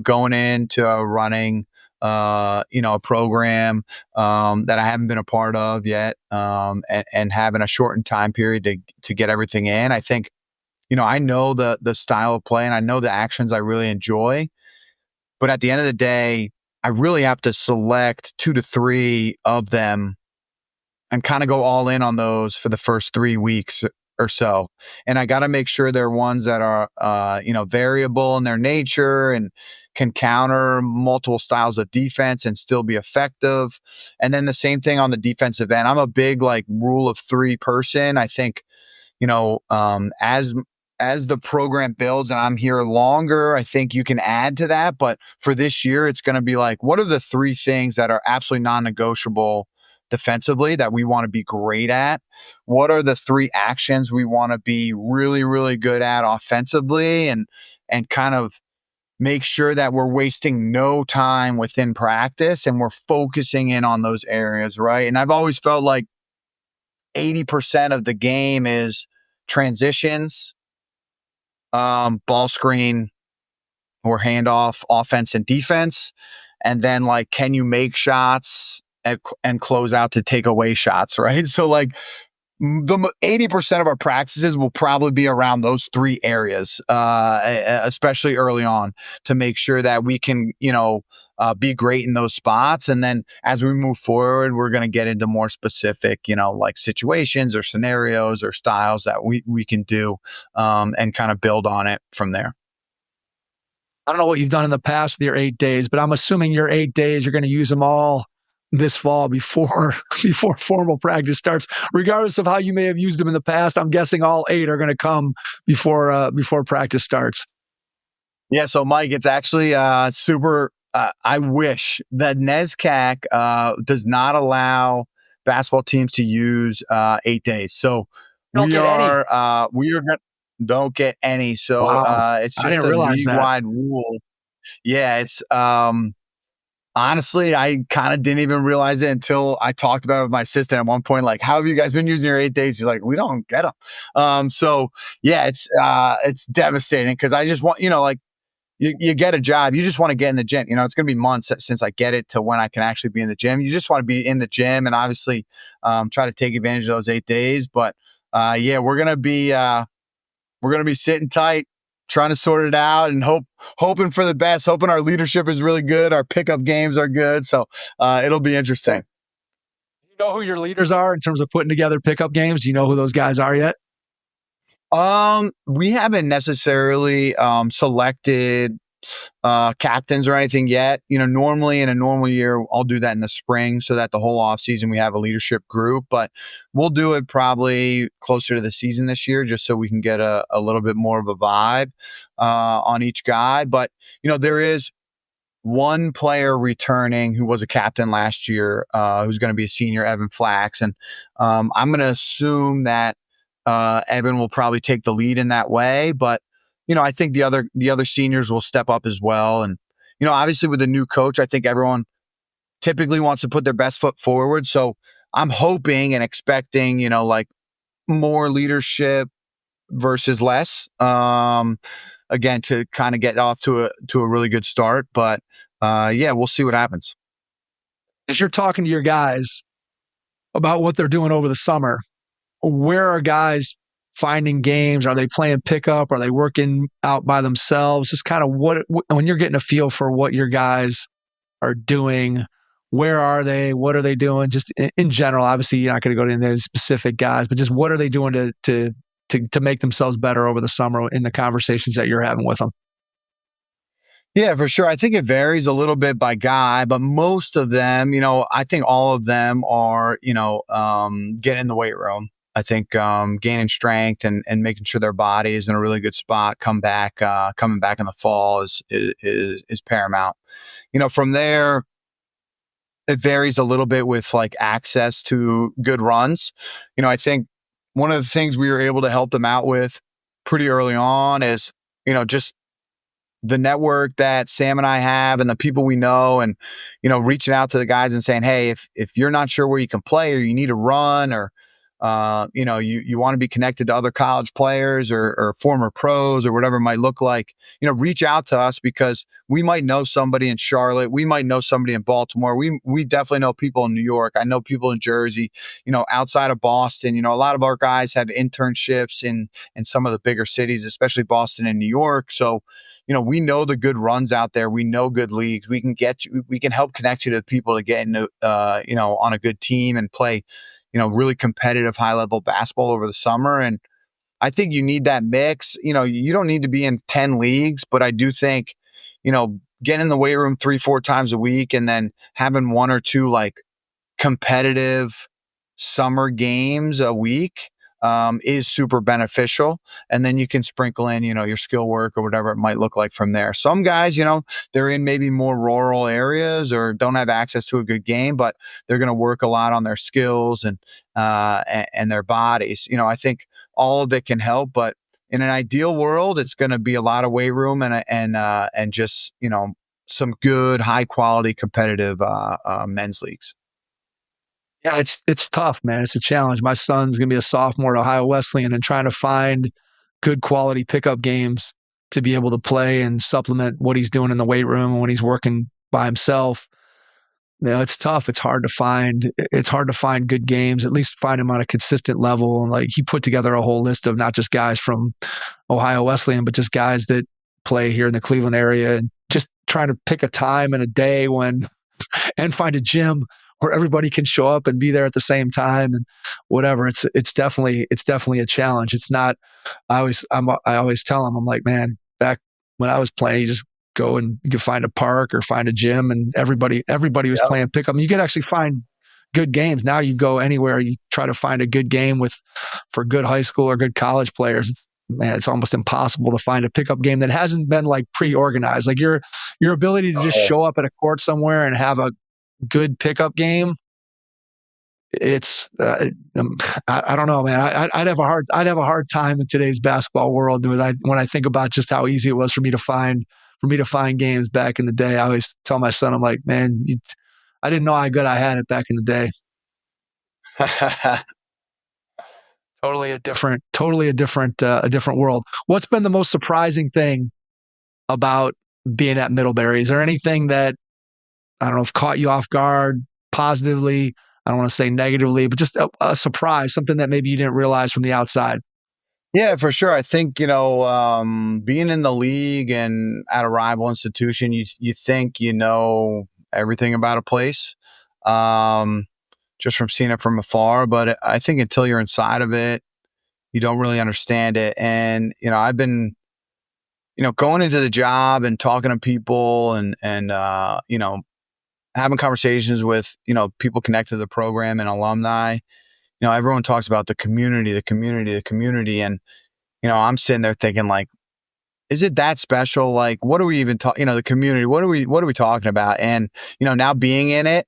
going into running, a program that I haven't been a part of yet and having a shortened time period to get everything in, I think, I know the style of play and I know the actions I really enjoy, but at the end of the day, I really have to select 2 to 3 of them and kind of go all in on those for the first 3 weeks or so. And I got to make sure they're ones that are, variable in their nature and can counter multiple styles of defense and still be effective. And then the same thing on the defensive end. I'm a big rule of 3 person. I think, as the program builds and I'm here longer, I think you can add to that. But for this year, it's going to be what are the 3 things that are absolutely non-negotiable defensively that we want to be great at? What are the 3 actions we want to be really, really good at offensively and kind of make sure that we're wasting no time within practice and we're focusing in on those areas, right? And I've always felt like 80% of the game is transitions, ball screen or handoff, offense and defense. And then can you make shots and close out to take away shots, right? So the 80% of our practices will probably be around those three areas, especially early on, to make sure that we can, be great in those spots. And then as we move forward, we're going to get into more specific, like situations or scenarios or styles that we can do, and kind of build on it from there. I don't know what you've done in the past with your 8 days, but I'm assuming your 8 days, you're going to use them all this fall before formal practice starts. Regardless of how you may have used them in the past, I'm guessing all 8 are going to come before practice starts. Yeah. So Mike, it's actually super. I wish that NESCAC does not allow basketball teams to use 8 days. So we are don't get any. So Wow. it's I just didn't a realize that. league-wide rule. Yeah, it's honestly, I kind of didn't even realize it until I talked about it with my assistant at one point. Like, how have you guys been using your 8 days? He's like, we don't get them. So yeah, it's devastating because I just want, like, you get a job, you just want to get in the gym. It's going to be months since I get it to when I can actually be in the gym. You just want to be in the gym and obviously try to take advantage of those 8 days. But yeah, we're going to be sitting tight, trying to sort it out and hoping for the best, hoping our leadership is really good. Our pickup games are good. So it'll be interesting. You know who your leaders are in terms of putting together pickup games? Do you know who those guys are yet? We haven't necessarily selected captains or anything yet. Normally in a normal year, I'll do that in the spring so that the whole off season we have a leadership group, but we'll do it probably closer to the season this year just so we can get a little bit more of a vibe on each guy. But, there is one player returning who was a captain last year, who's going to be a senior, Evan Flax. And I'm going to assume that Evan will probably take the lead in that way, but I think the other seniors will step up as well. And obviously with a new coach, I think everyone typically wants to put their best foot forward. So I'm hoping and expecting, like more leadership versus less. Again, to kind of get off to a really good start. But yeah, we'll see what happens. As you're talking to your guys about what they're doing over the summer, where are guys finding games? Are they playing pickup? Are they working out by themselves? Just kind of when you're getting a feel for what your guys are doing, where are they? What are they doing? Just in general, obviously you're not going to go into those specific guys, but just what are they doing to make themselves better over the summer in the conversations that you're having with them? Yeah, for sure. I think it varies a little bit by guy, but most of them, I think all of them are, getting in the weight room. I think gaining strength and making sure their body is in a really good spot, coming back in the fall is paramount. From there, it varies a little bit with like access to good runs. I think one of the things we were able to help them out with pretty early on is, just the network that Sam and I have and the people we know and, reaching out to the guys and saying, hey, if you're not sure where you can play or you need a run or, you want to be connected to other college players or former pros or whatever it might look like, reach out to us because we might know somebody in Charlotte. We might know somebody in Baltimore. We definitely know people in New York. I know people in Jersey, outside of Boston. A lot of our guys have internships in some of the bigger cities, especially Boston and New York. So, we know the good runs out there. We know good leagues. We can help connect you to people to get into, on a good team and play, really competitive high level basketball over the summer. And I think you need that mix. You don't need to be in 10 leagues, but I do think, getting in the weight room 3-4 times a week and then having 1 or 2 like competitive summer games a week is super beneficial. And then you can sprinkle in, your skill work or whatever it might look like from there. Some guys, they're in maybe more rural areas or don't have access to a good game, but they're going to work a lot on their skills and their bodies. I think all of it can help, but in an ideal world, it's going to be a lot of weight room and just, some good, high quality competitive men's leagues. Yeah, it's tough, man. It's a challenge. My son's going to be a sophomore at Ohio Wesleyan and trying to find good quality pickup games to be able to play and supplement what he's doing in the weight room and when he's working by himself. it's tough. It's hard to find good games, at least find them on a consistent level. And like, he put together a whole list of not just guys from Ohio Wesleyan, but just guys that play here in the Cleveland area, and just trying to pick a time and a day and find a gym where everybody can show up and be there at the same time and whatever. It's definitely a challenge. It's not, I always tell them, I'm like, man, back when I was playing, you just go and you could find a park or find a gym, and everybody was playing pickup. You could actually find good games. Now you go anywhere, you try to find a good game for good high school or good college players. It's almost impossible to find a pickup game that hasn't been like pre-organized. Like your ability to just show up at a court somewhere and have a good pickup game. It's I don't know, man. I'd have a hard time in today's basketball world when I think about just how easy it was for me to find games back in the day. I always tell my son, I'm like, man, I didn't know how good I had it back in the day. Totally a different world. What's been the most surprising thing about being at Middlebury? Is there anything that, I don't know, if caught you off guard positively? I don't want to say negatively, but just a surprise, something that maybe you didn't realize from the outside. Yeah, for sure. I think, being in the league and at a rival institution, you think you know everything about a place, just from seeing it from afar. But I think until you're inside of it, you don't really understand it. And, I've been, going into the job and talking to people and having conversations with, people connected to the program and alumni. Everyone talks about the community. And, I'm sitting there thinking, like, is it that special? Like, what are we even talking, the community, what are we talking about? And, now being in it,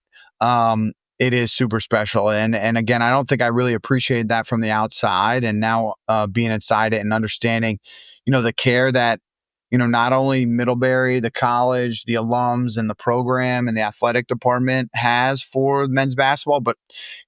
it is super special. And again, I don't think I really appreciated that from the outside. And now being inside it and understanding, the care that, not only Middlebury, the college, the alums and the program and the athletic department has for men's basketball, but,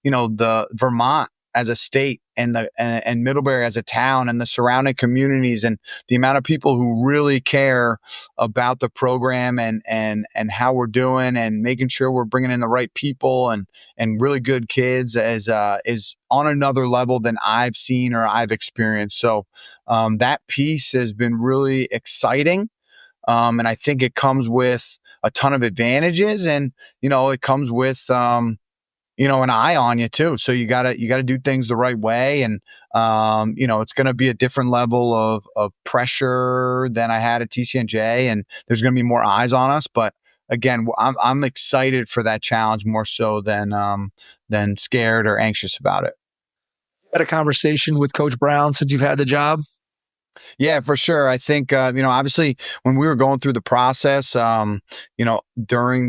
the Vermont as a state and and Middlebury as a town and the surrounding communities and the amount of people who really care about the program and how we're doing and making sure we're bringing in the right people and really good kids is on another level than I've seen or I've experienced. So that piece has been really exciting. And I think it comes with a ton of advantages, and, it comes with, an eye on you too. So you gotta do things the right way. And, it's going to be a different level of pressure than I had at TCNJ, and there's going to be more eyes on us. But again, I'm excited for that challenge more so than scared or anxious about it. Had a conversation with Coach Brown since you've had the job? Yeah, for sure. I think, obviously when we were going through the process, during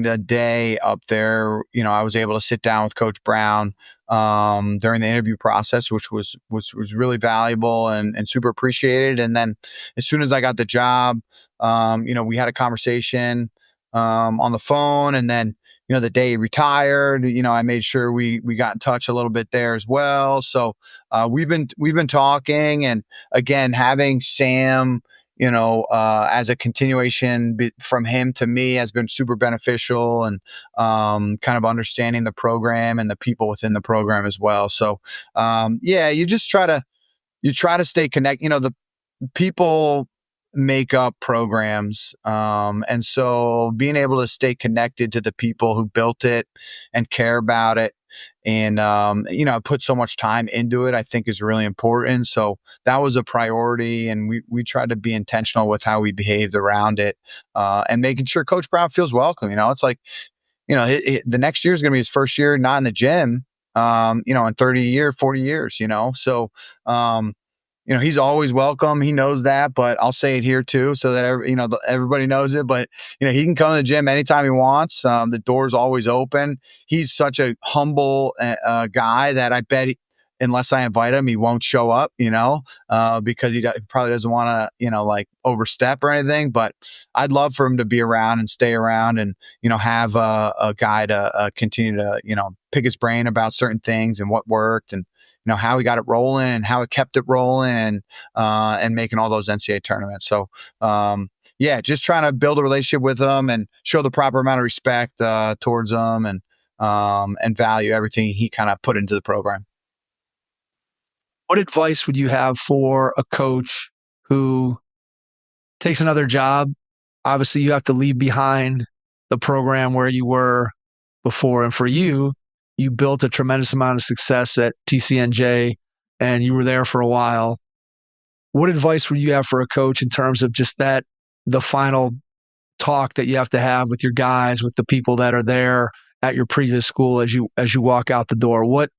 the day up there, I was able to sit down with Coach Brown during the interview process, which was really valuable and super appreciated. And then as soon as I got the job, we had a conversation on the phone, and then, the day he retired, I made sure we got in touch a little bit there as well. So we've been talking, and again, having Sam, as a continuation from him to me has been super beneficial, and kind of understanding the program and the people within the program as well. So you just try to stay connected. The people make up programs. And so being able to stay connected to the people who built it and care about it and, put so much time into it, I think is really important. So that was a priority, and we tried to be intentional with how we behaved around it, and making sure Coach Brown feels welcome. It's like, the next year is going to be his first year not in the gym, in 40 years, so, he's always welcome. He knows that, but I'll say it here too, so that everybody knows it. But he can come to the gym anytime he wants. The door's always open. He's such a humble guy that I bet unless I invite him, he won't show up. Because he probably doesn't want to like overstep or anything. But I'd love for him to be around and stay around, and have a guy to continue to pick his brain about certain things and what worked, and how he got it rolling and how it kept it rolling, and making all those NCAA tournaments. So, yeah, just trying to build a relationship with them and show the proper amount of respect towards them, and value everything he kind of put into the program. What advice would you have for a coach who takes another job? Obviously, you have to leave behind the program where you were before. And for you, you built a tremendous amount of success at TCNJ and you were there for a while. What advice would you have for a coach in terms of just the final talk that you have to have with your guys, with the people that are there at your previous school as you walk out the door? What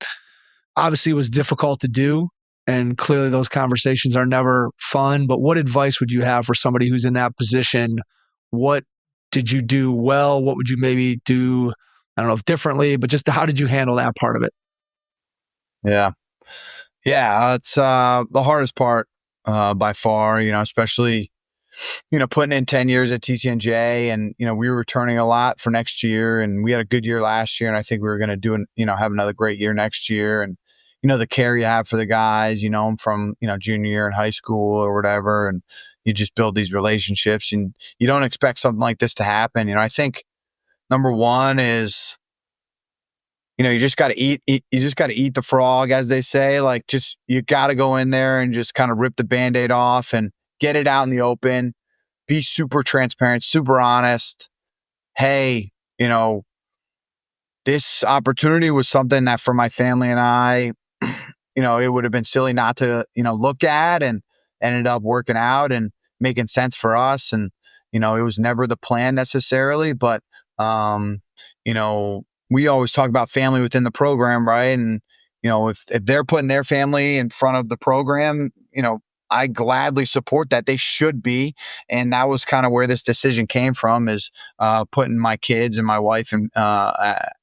obviously was difficult to do, and clearly those conversations are never fun, but what advice would you have for somebody who's in that position? What did you do well? What would you maybe do, I don't know if differently, but just how did you handle that part of it? Yeah. Yeah. It's the hardest part by far, especially, putting in 10 years at TCNJ, and, we were returning a lot for next year, and we had a good year last year. And I think we were going to have another great year next year. And, the care you have for the guys, from, junior year in high school or whatever. And you just build these relationships, and you don't expect something like this to happen. I think number one is, you just got to eat, you just got to eat the frog, as they say. Like, just, you got to go in there and just kind of rip the Band-Aid off and get it out in the open, be super transparent, super honest. Hey, this opportunity was something that for my family and I, it would have been silly not to, look at, and ended up working out and making sense for us. And, it was never the plan necessarily, but, we always talk about family within the program, right? And, if they're putting their family in front of the program, I gladly support that. They should be. And that was kind of where this decision came from, is putting my kids and my wife in,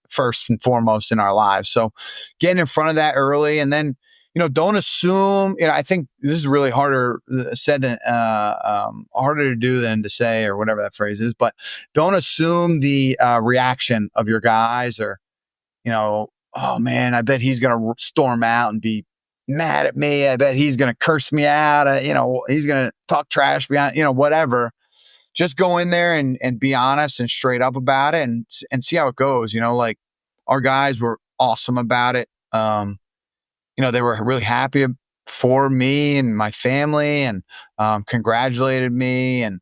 first and foremost in our lives. So getting in front of that early, and then, don't assume, I think this is really harder said than, harder to do than to say, or whatever that phrase is, but don't assume the reaction of your guys, or, oh man, I bet he's going to storm out and be mad at me. I bet he's going to curse me out. He's going to talk trash behind, whatever. Just go in there and be honest and straight up about it, and see how it goes. Like, our guys were awesome about it. They were really happy for me and my family, and congratulated me. And,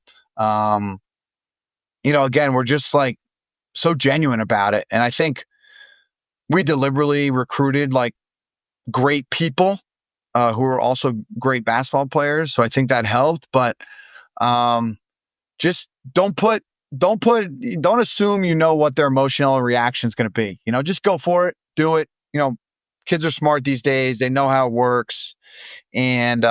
again, we're just like so genuine about it. And I think we deliberately recruited like great people who are also great basketball players. So I think that helped, but just don't assume what their emotional reaction is going to be. Just go for it, do it. Kids are smart these days; they know how it works, and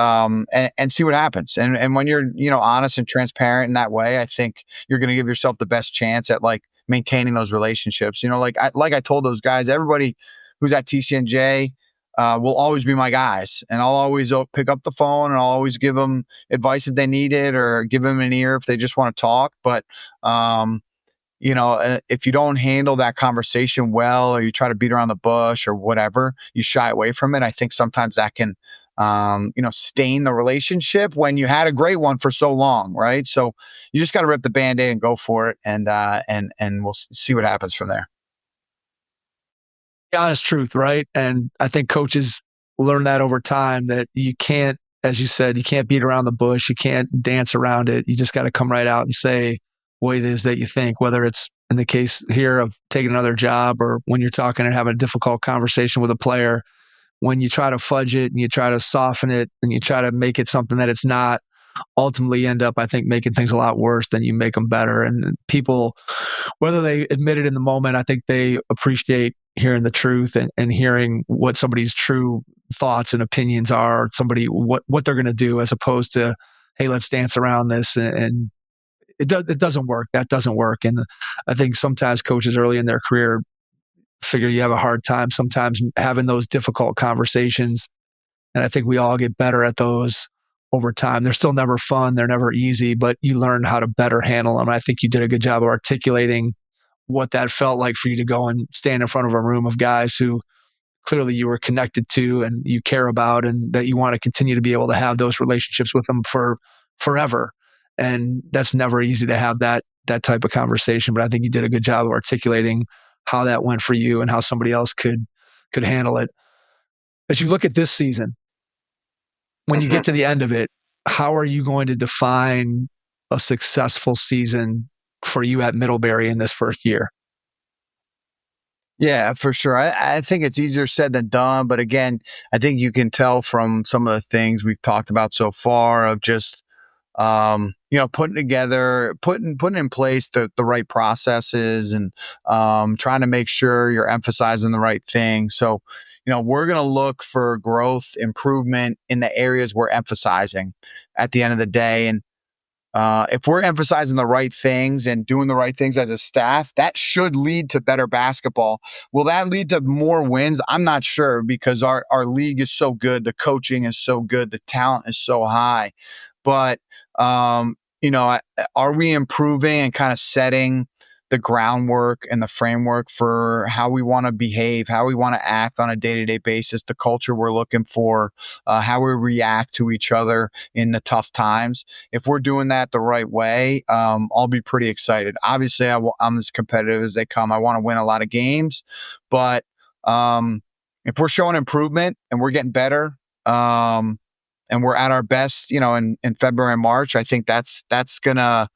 see what happens. And when you're honest and transparent in that way, I think you're going to give yourself the best chance at like maintaining those relationships. Like I told those guys, everybody who's at TCNJ will always be my guys, and I'll always pick up the phone, and I'll always give them advice if they need it, or give them an ear if they just want to talk. But, if you don't handle that conversation well, or you try to beat around the bush or whatever, you shy away from it, I think sometimes that can, stain the relationship when you had a great one for so long. Right. So you just got to rip the Band-Aid and go for it. And we'll see what happens from there. The honest truth, right? And I think coaches learn that over time, that you can't, as you said, you can't beat around the bush. You can't dance around it. You just got to come right out and say what it is that you think, whether it's in the case here of taking another job, or when you're talking and having a difficult conversation with a player. When you try to fudge it and you try to soften it and you try to make it something that it's not, ultimately end up, I think, making things a lot worse than you make them better. And people, whether they admit it in the moment, I think they appreciate hearing the truth and hearing what somebody's true thoughts and opinions are, somebody what they're going to do, as opposed to, hey, let's dance around this. And it doesn't work. That doesn't work. And I think sometimes coaches early in their career figure you have a hard time sometimes having those difficult conversations. And I think we all get better at those over time. They're still never fun. They're never easy, but you learn how to better handle them. I think you did a good job of articulating what that felt like for you to go and stand in front of a room of guys who clearly you were connected to and you care about, and that you want to continue to be able to have those relationships with them for forever. And that's never easy to have that type of conversation. But I think you did a good job of articulating how that went for you and how somebody else could handle it. As you look at this season, when you get to the end of it, how are you going to define a successful season for you at Middlebury in this first year? Yeah, for sure. I think it's easier said than done. But again, I think you can tell from some of the things we've talked about so far of just, putting in place the right processes and trying to make sure you're emphasizing the right thing. So, we're going to look for growth, improvement in the areas we're emphasizing at the end of the day. And if we're emphasizing the right things and doing the right things as a staff, that should lead to better basketball. Will that lead to more wins? I'm not sure, because our league is so good. The coaching is so good. The talent is so high. But, are we improving and kind of setting the groundwork and the framework for how we want to behave, how we want to act on a day-to-day basis, the culture we're looking for, how we react to each other in the tough times? If we're doing that the right way, I'll be pretty excited. Obviously, I'm as competitive as they come. I want to win a lot of games, but if we're showing improvement and we're getting better, and we're at our best, in February and March, I think that's gonna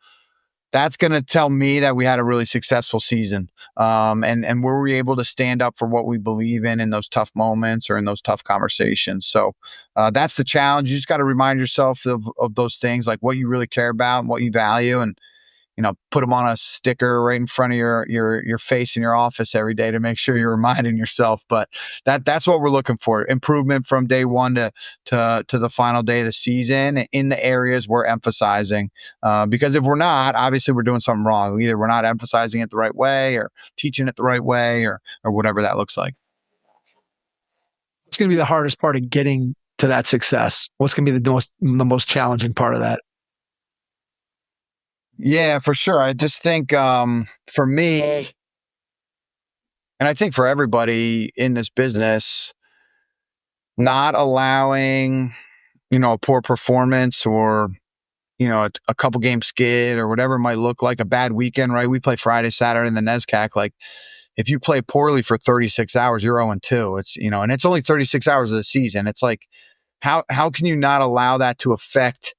tell me that we had a really successful season. And were we able to stand up for what we believe in those tough moments or in those tough conversations? So that's the challenge. You just got to remind yourself of those things, like what you really care about and what you value, and put them on a sticker right in front of your face in your office every day to make sure you're reminding yourself. But that's what we're looking for: improvement from day one to the final day of the season in the areas we're emphasizing. Because if we're not, obviously we're doing something wrong. Either we're not emphasizing it the right way, or teaching it the right way, or whatever that looks like. What's going to be the hardest part of getting to that success? What's going to be the most challenging part of that? Yeah, for sure. I just think for me, and I think for everybody in this business, not allowing, a poor performance or, a couple game skid or whatever it might look like, a bad weekend, right? We play Friday, Saturday in the NESCAC. Like, if you play poorly for 36 hours, you're 0-2. It's, and it's only 36 hours of the season. It's like, how can you not allow that to affect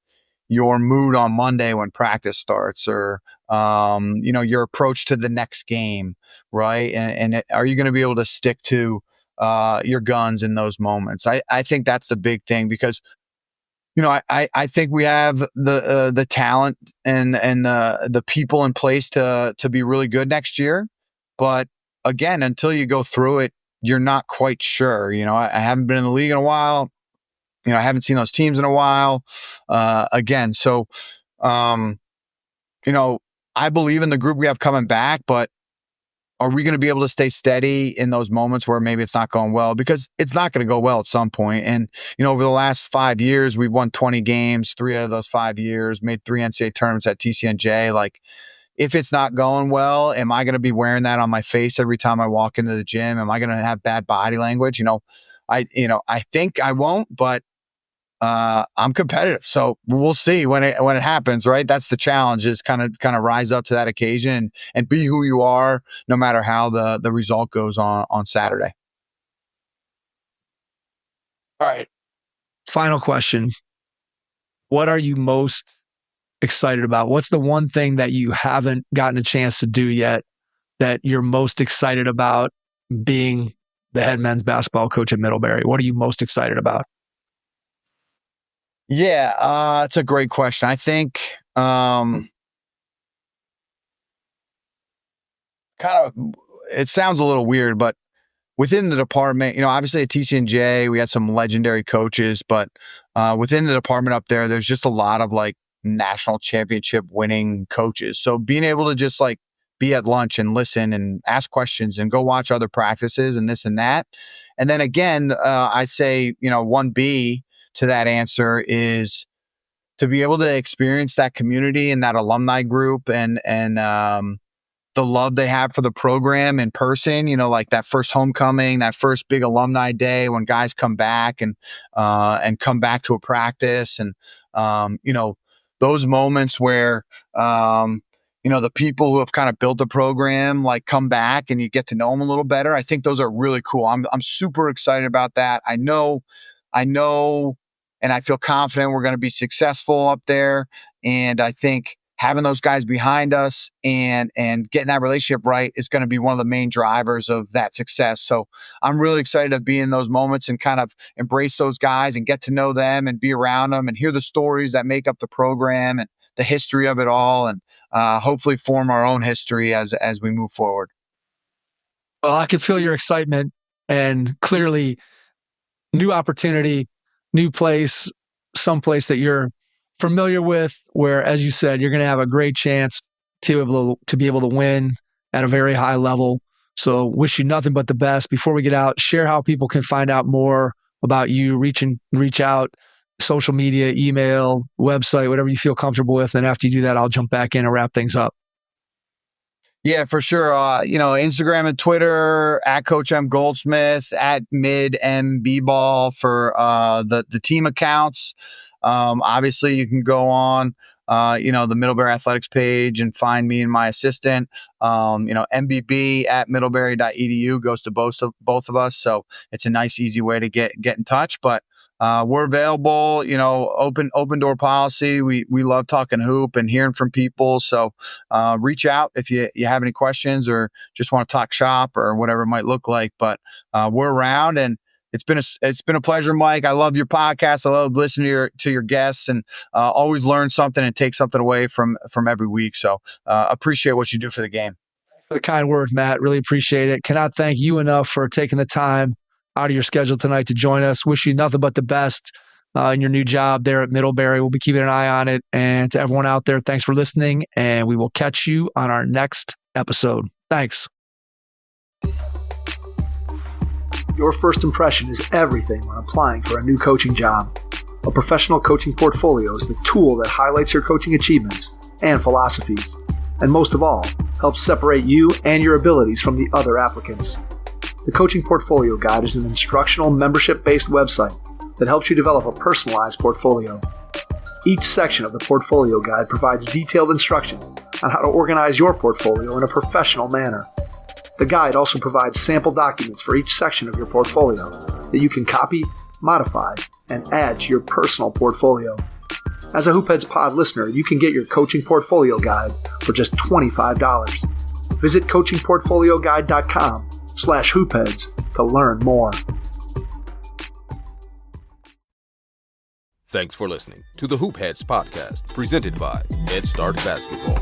your mood on Monday when practice starts, or your approach to the next game, right? And are you going to be able to stick to your guns in those moments? I think that's the big thing, because I think we have the talent and the people in place to be really good next year. But again, until you go through it, you're not quite sure. I haven't been in the league in a while. I haven't seen those teams in a while. Again, so, I believe in the group we have coming back, but are we going to be able to stay steady in those moments where maybe it's not going well? Because it's not going to go well at some point. And, over the last 5 years, we've won 20 games, 3 out of those 5 years, made 3 NCAA tournaments at TCNJ. Like, if it's not going well, am I going to be wearing that on my face every time I walk into the gym? Am I going to have bad body language? I think I won't, but I'm competitive, so we'll see when it happens, right? That's the challenge, is kind of rise up to that occasion and be who you are, no matter how the result goes on Saturday. All right. Final question. What are you most excited about? What's the one thing that you haven't gotten a chance to do yet that you're most excited about being the head men's basketball coach at Middlebury? What are you most excited about? Yeah, it's a great question. I think it sounds a little weird, but within the department, obviously at TCNJ, we had some legendary coaches, but within the department up there, there's just a lot of like national championship winning coaches. So being able to just like be at lunch and listen and ask questions and go watch other practices and this and that. And then again, I say, 1B to that answer is to be able to experience that community and that alumni group and the love they have for the program in person, like that first homecoming, that first big alumni day when guys come back and come back to a practice and, those moments where, the people who have kind of built the program, like come back and you get to know them a little better. I think those are really cool. I'm super excited about that. I know, and I feel confident we're going to be successful up there. And I think having those guys behind us and getting that relationship right is going to be one of the main drivers of that success. So I'm really excited to be in those moments and kind of embrace those guys and get to know them and be around them and hear the stories that make up the program and the history of it all, and hopefully form our own history as we move forward. Well, I can feel your excitement, and clearly new opportunity, new place, someplace that you're familiar with, where, as you said, you're going to have a great chance to be able to win at a very high level. So wish you nothing but the best. Before we get out, share how people can find out more about you, reach out, social media, email, website, whatever you feel comfortable with. And after you do that, I'll jump back in and wrap things up. Yeah, for sure. Instagram and Twitter at Coach M Goldsmith, at Mid MB Ball for the team accounts. Obviously, you can go on the Middlebury Athletics page and find me and my assistant. MBB at middlebury.edu goes to both of us, so it's a nice, easy way to get in touch. But we're available, open door policy. We love talking hoop and hearing from people. So reach out if you have any questions or just want to talk shop or whatever it might look like. But we're around, and it's been a pleasure, Mike. I love your podcast. I love listening to your guests, and always learn something and take something away from every week. So appreciate what you do for the game. Thanks for the kind words, Matt. Really appreciate it. Cannot thank you enough for taking the time out of your schedule tonight to join us. Wish you nothing but the best in your new job there at Middlebury. We'll be keeping an eye on it. And to everyone out there, thanks for listening, and we will catch you on our next episode. Thanks. Your first impression is everything when applying for a new coaching job. A professional coaching portfolio is the tool that highlights your coaching achievements and philosophies, and most of all, helps separate you and your abilities from the other applicants. The Coaching Portfolio Guide is an instructional, membership-based website that helps you develop a personalized portfolio. Each section of the Portfolio Guide provides detailed instructions on how to organize your portfolio in a professional manner. The guide also provides sample documents for each section of your portfolio that you can copy, modify, and add to your personal portfolio. As a Hoopheads Pod listener, you can get your Coaching Portfolio Guide for just $25. Visit coachingportfolioguide.com/hoopheads to learn more. Thanks for listening to the Hoopheads podcast, presented by Head Start Basketball.